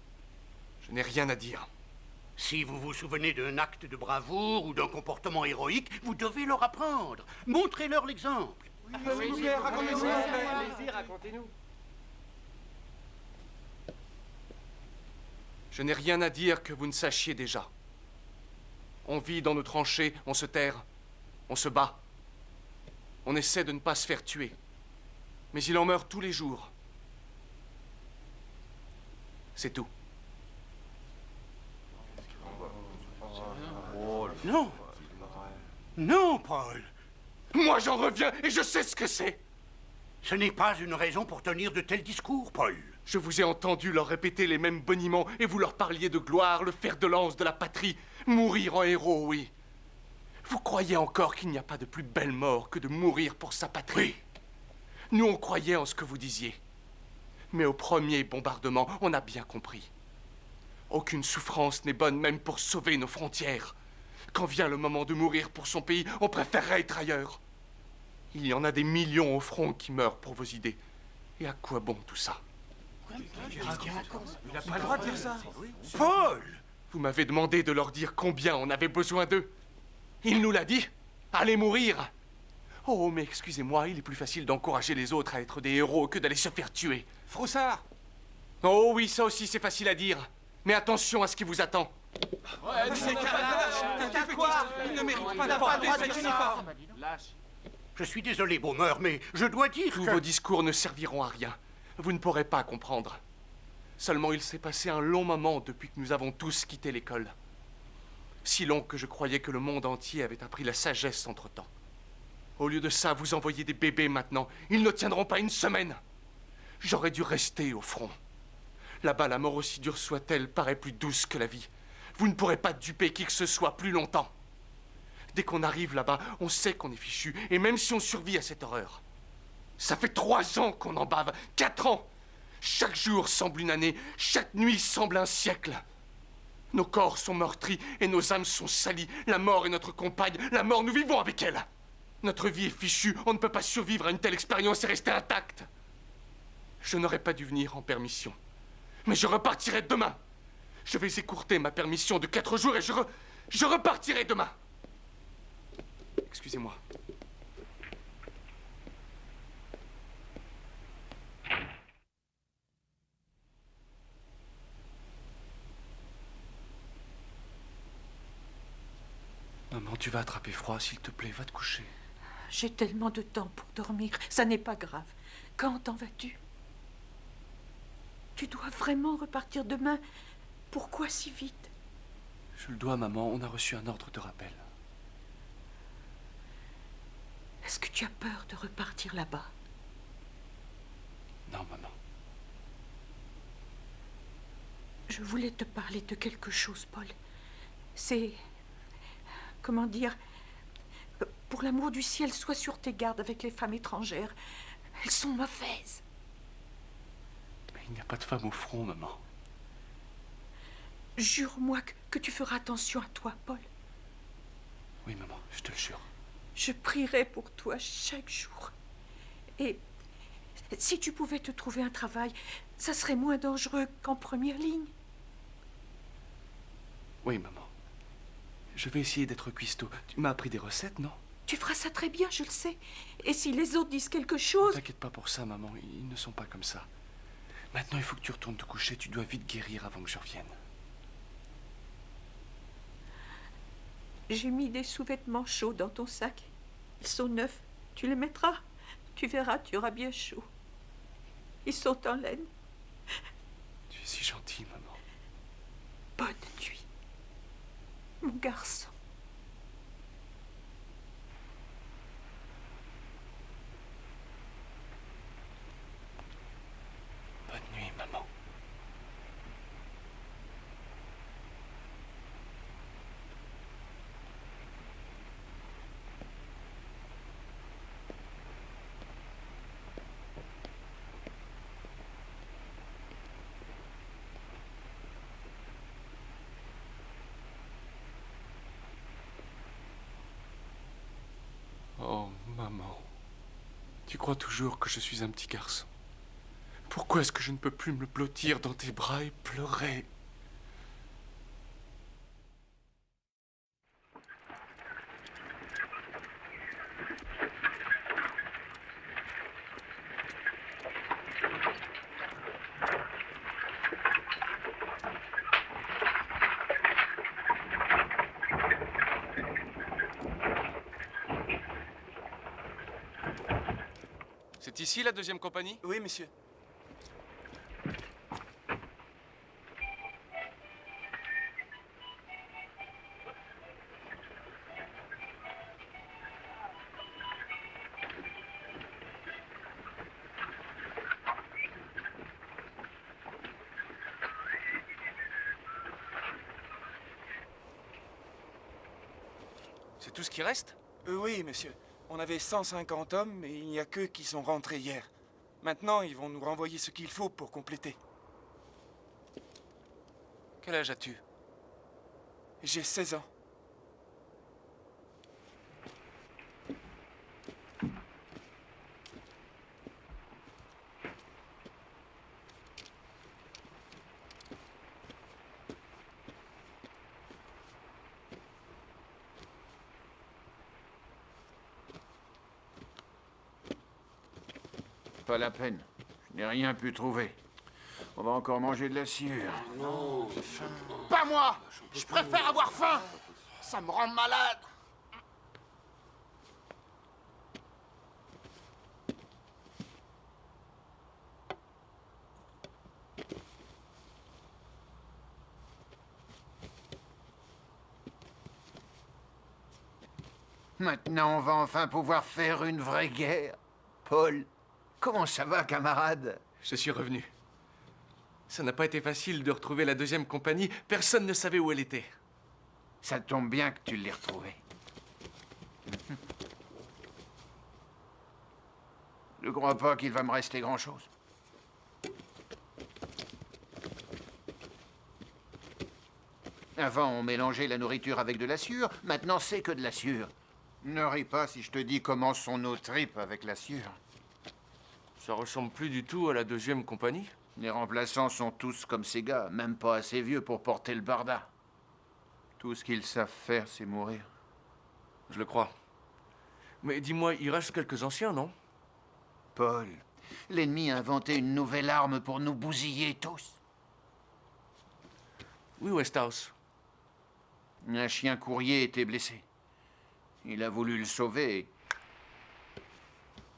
Je n'ai rien à dire. Si vous vous souvenez d'un acte de bravoure ou d'un comportement héroïque, vous devez leur apprendre. Montrez-leur l'exemple. Racontez-nous. Je n'ai rien à dire que vous ne sachiez déjà. On vit dans nos tranchées, on se terre, on se bat. On essaie de ne pas se faire tuer. Mais il en meurt tous les jours. C'est tout. Non. Non, Paul. Moi, j'en reviens et je sais ce que c'est. Ce n'est pas une raison pour tenir de tels discours, Paul. Je vous ai entendu leur répéter les mêmes boniments et vous leur parliez de gloire, le fer de lance de la patrie, mourir en héros, oui. Vous croyez encore qu'il n'y a pas de plus belle mort que de mourir pour sa patrie? Oui. Nous, on croyait en ce que vous disiez. Mais au premier bombardement, on a bien compris. Aucune souffrance n'est bonne même pour sauver nos frontières. Quand vient le moment de mourir pour son pays, on préférerait être ailleurs. Il y en a des millions au front qui meurent pour vos idées. Et à quoi bon tout ça? Il n'a pas le droit de dire ça. Paul! Vous m'avez demandé de leur dire combien on avait besoin d'eux. Il nous l'a dit. Allez mourir. Oh, mais excusez-moi, il est plus facile d'encourager les autres à être des héros que d'aller se faire tuer. Froussard! Oh oui, ça aussi c'est facile à dire. Mais attention à ce qui vous attend. Ouais, c'est quoi? Il ne mérite pas d'avoir cet uniforme. Je suis désolé, Baumer, mais je dois dire Tous que... vos discours ne serviront à rien. Vous ne pourrez pas comprendre. Seulement, il s'est passé un long moment depuis que nous avons tous quitté l'école. Si long que je croyais que le monde entier avait appris la sagesse entre-temps. Au lieu de ça, vous envoyez des bébés maintenant. Ils ne tiendront pas une semaine. J'aurais dû rester au front. Là-bas, la mort, aussi dure soit-elle, paraît plus douce que la vie. Vous ne pourrez pas duper qui que ce soit plus longtemps. Dès qu'on arrive là-bas, on sait qu'on est fichu. Et même si on survit à cette horreur, ça fait 3 ans qu'on en bave. 4 ans. Chaque jour semble une année. Chaque nuit semble un siècle. Nos corps sont meurtris et nos âmes sont salies. La mort est notre compagne. La mort, nous vivons avec elle. Notre vie est fichue. On ne peut pas survivre à une telle expérience et rester intact. Je n'aurais pas dû venir en permission. Mais je repartirai demain. Je vais écourter ma permission de 4 jours et je repartirai demain. Excusez-moi. Maman, tu vas attraper froid, s'il te plaît, va te coucher. J'ai tellement de temps pour dormir, ça n'est pas grave. Quand t'en vas-tu? Tu dois vraiment repartir demain. Pourquoi si vite? Je le dois, maman, on a reçu un ordre de rappel. Est-ce que tu as peur de repartir là-bas? Non, maman. Je voulais te parler de quelque chose, Paul. C'est... Comment dire? Pour l'amour du ciel, sois sur tes gardes avec les femmes étrangères. Elles sont mauvaises. Mais il n'y a pas de femme au front, maman. Jure-moi que tu feras attention à toi, Paul. Oui, maman, je te le jure. Je prierai pour toi chaque jour. Et si tu pouvais te trouver un travail, ça serait moins dangereux qu'en première ligne. Oui, maman. Je vais essayer d'être cuistot. Tu m'as appris des recettes, non? Tu feras ça très bien, je le sais. Et si les autres disent quelque chose... Ne t'inquiète pas pour ça, maman. Ils ne sont pas comme ça. Maintenant, il faut que tu retournes te coucher. Tu dois vite guérir avant que je revienne. J'ai mis des sous-vêtements chauds dans ton sac. Ils sont neufs. Tu les mettras. Tu verras, tu auras bien chaud. Ils sont en laine. Tu es si gentille, maman. Bonne nuit, mon garçon. Bonne nuit, maman. Oh, maman. Tu crois toujours que je suis un petit garçon? Pourquoi est-ce que je ne peux plus me blottir dans tes bras et pleurer? C'est ici la deuxième compagnie? Oui, monsieur. C'est tout ce qui reste? Oui, monsieur. On avait 150 hommes, mais il n'y a qu'eux qui sont rentrés hier. Maintenant, ils vont nous renvoyer ce qu'il faut pour compléter. Quel âge as-tu? J'ai 16 ans. Pas la peine. Je n'ai rien pu trouver. On va encore manger de la sciure. Non, j'ai faim. Pas moi! Je préfère avoir faim! Ça me rend malade! Maintenant, on va enfin pouvoir faire une vraie guerre. Paul, comment ça va, camarade? Je suis revenu. Ça n'a pas été facile de retrouver la deuxième compagnie. Personne ne savait où elle était. Ça tombe bien que tu l'aies retrouvée. Ne crois pas qu'il va me rester grand-chose. Avant, on mélangeait la nourriture avec de la sciure. Maintenant, c'est que de la sciure. Ne ris pas si je te dis comment sont nos tripes avec la sciure. Ça ressemble plus du tout à la deuxième compagnie. Les remplaçants sont tous comme ces gars, même pas assez vieux pour porter le barda. Tout ce qu'ils savent faire, c'est mourir. Je le crois. Mais dis-moi, il reste quelques anciens, non? Paul, l'ennemi a inventé une nouvelle arme pour nous bousiller tous. Oui, Westhouse. Un chien courrier était blessé. Il a voulu le sauver.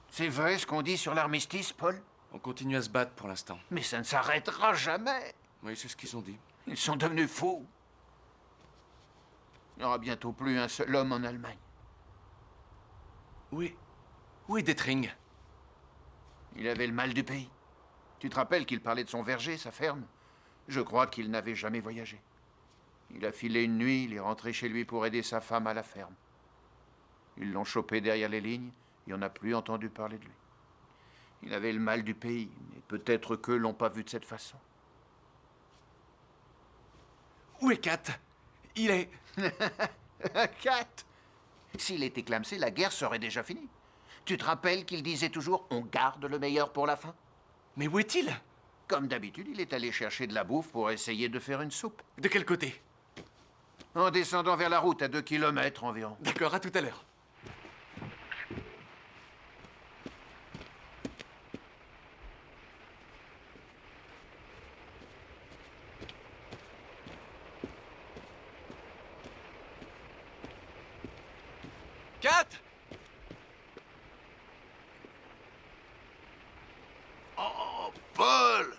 C'est vrai ce qu'on dit sur l'armistice, Paul? On continue à se battre pour l'instant. Mais ça ne s'arrêtera jamais. Oui, c'est ce qu'ils ont dit. Ils sont devenus fous. Il n'y aura bientôt plus un seul homme en Allemagne. Oui, Où est Détring? Il avait le mal du pays. Tu te rappelles qu'il parlait de son verger, sa ferme? Je crois qu'il n'avait jamais voyagé. Il a filé une nuit, il est rentré chez lui pour aider sa femme à la ferme. Ils l'ont chopé derrière les lignes et on n'a plus entendu parler de lui. Il avait le mal du pays, mais peut-être qu'eux l'ont pas vu de cette façon. Où est Kat? Il est... Kat! S'il était clamsé, la guerre serait déjà finie. Tu te rappelles qu'il disait toujours « on garde le meilleur pour la fin » ? Mais où est-il? Comme d'habitude, il est allé chercher de la bouffe pour essayer de faire une soupe. De quel côté? En descendant vers la route, à 2 kilomètres environ. D'accord, à tout à l'heure. Kat! Oh, Paul!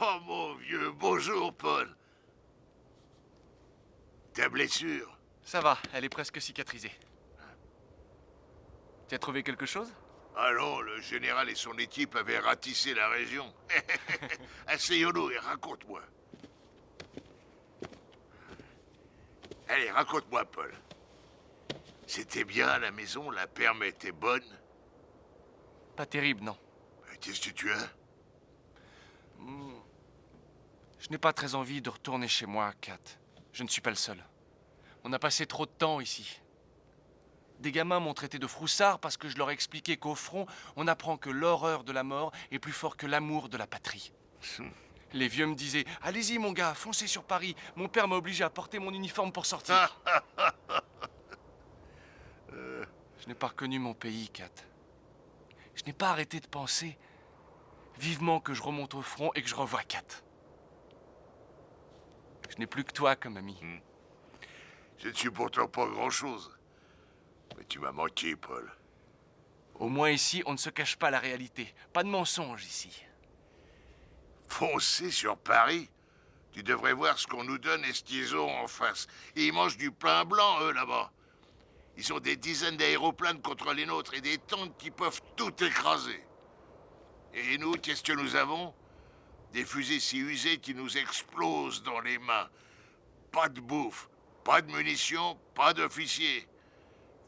Oh, mon vieux, bonjour, Paul. Ta blessure? Ça va, elle est presque cicatrisée. Tu as trouvé quelque chose? Allons, le général et son équipe avaient ratissé la région. Asseyons-nous et raconte-moi. Allez, raconte-moi, Paul. C'était bien à la maison, la perme était bonne. Pas terrible, non. Qu'est-ce que tu as? Je n'ai pas très envie de retourner chez moi, Kat. Je ne suis pas le seul. On a passé trop de temps ici. Des gamins m'ont traité de froussard parce que je leur ai expliqué qu'au front, on apprend que l'horreur de la mort est plus fort que l'amour de la patrie. Les vieux me disaient « Allez-y, mon gars, foncez sur Paris. Mon père m'a obligé à porter mon uniforme pour sortir. » Je n'ai pas reconnu mon pays, Kat. Je n'ai pas arrêté de penser vivement que je remonte au front et que je revoie Kat. Je n'ai plus que toi comme ami. Je ne suis pourtant pas grand-chose. Mais tu m'as manqué, Paul. Au moins ici, on ne se cache pas la réalité. Pas de mensonge ici. Foncer sur Paris? Tu devrais voir ce qu'on nous donne et ce qu'ils ont en face. Et ils mangent du pain blanc, eux, là-bas. Ils ont des dizaines d'aéroplanes contre les nôtres et des tanks qui peuvent tout écraser. Et nous, qu'est-ce que nous avons? Des fusées si usées qui nous explosent dans les mains. Pas de bouffe, pas de munitions, pas d'officiers.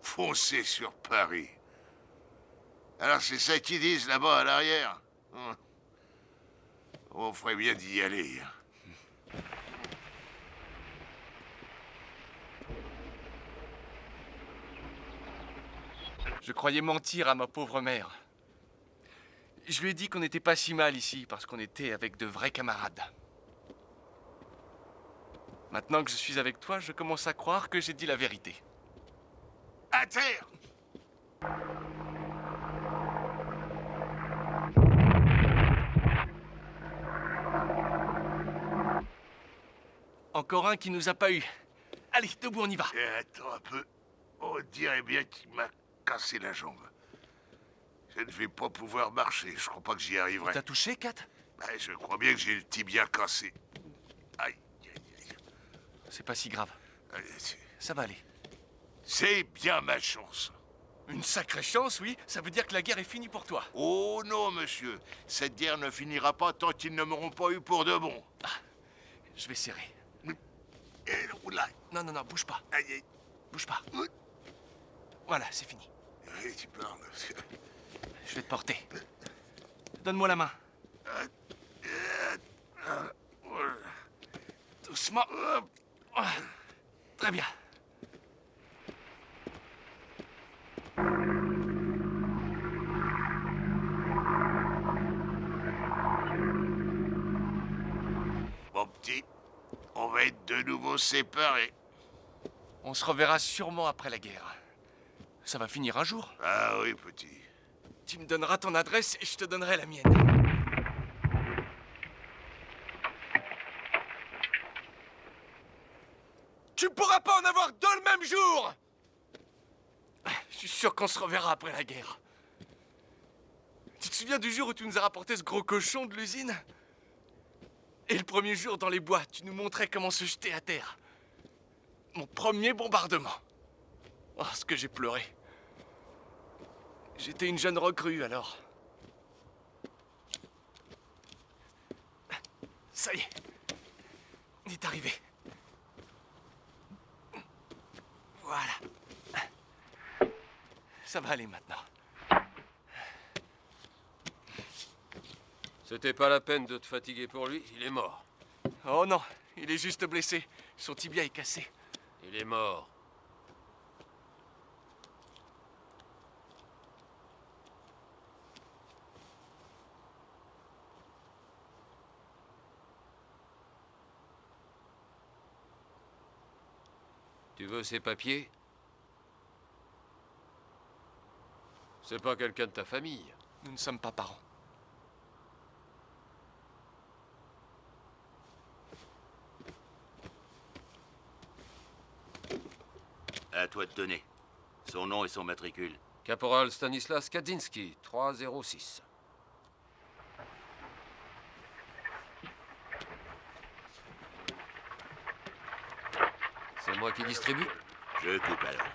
Foncer sur Paris. Alors c'est ça qu'ils disent là-bas à l'arrière. On ferait bien d'y aller. Je croyais mentir à ma pauvre mère. Je lui ai dit qu'on n'était pas si mal ici parce qu'on était avec de vrais camarades. Maintenant que je suis avec toi, je commence à croire que j'ai dit la vérité. À terre! Encore un qui nous a pas eu. Allez, debout, on y va. Attends un peu. On dirait bien qu'il m'a cassé la jambe. Je ne vais pas pouvoir marcher. Je crois pas que j'y arriverai. T'as touché, Kat? Je crois bien que j'ai le tibia cassé. Aïe, aïe, aïe. C'est pas si grave. Ça va aller. C'est bien ma chance. Une sacrée chance, oui. Ça veut dire que la guerre est finie pour toi. Oh non, monsieur. Cette guerre ne finira pas tant qu'ils ne m'auront pas eu pour de bon. Je vais serrer. Oula. Non, bouge pas. Aïe, aïe. Bouge pas. Voilà, c'est fini. Tu parles. Je vais te porter. Donne-moi la main. Doucement. Très bien. Mon petit, on va être de nouveau séparés. On se reverra sûrement après la guerre. Ça va finir un jour. Ah oui, petit. Tu me donneras ton adresse et je te donnerai la mienne. Tu pourras pas en avoir deux le même jour! Je suis sûr qu'on se reverra après la guerre. te souviens du jour où tu nous as rapporté ce gros cochon de l'usine? Et le premier jour dans les bois, tu nous montrais comment se jeter à terre. Mon premier bombardement. Oh, ce que j'ai pleuré. J'étais une jeune recrue alors. Ça y est. On est arrivé. Voilà. Ça va aller maintenant. C'était pas la peine de te fatiguer pour lui, il est mort. Oh non, il est juste blessé. Son tibia est cassé. Il est mort. Tu veux ces papiers? C'est pas quelqu'un de ta famille. Nous ne sommes pas parents. À toi de donner. Son nom et son matricule. Caporal Stanislas Kaczynski, 306. C'est moi qui distribue? Je coupe alors.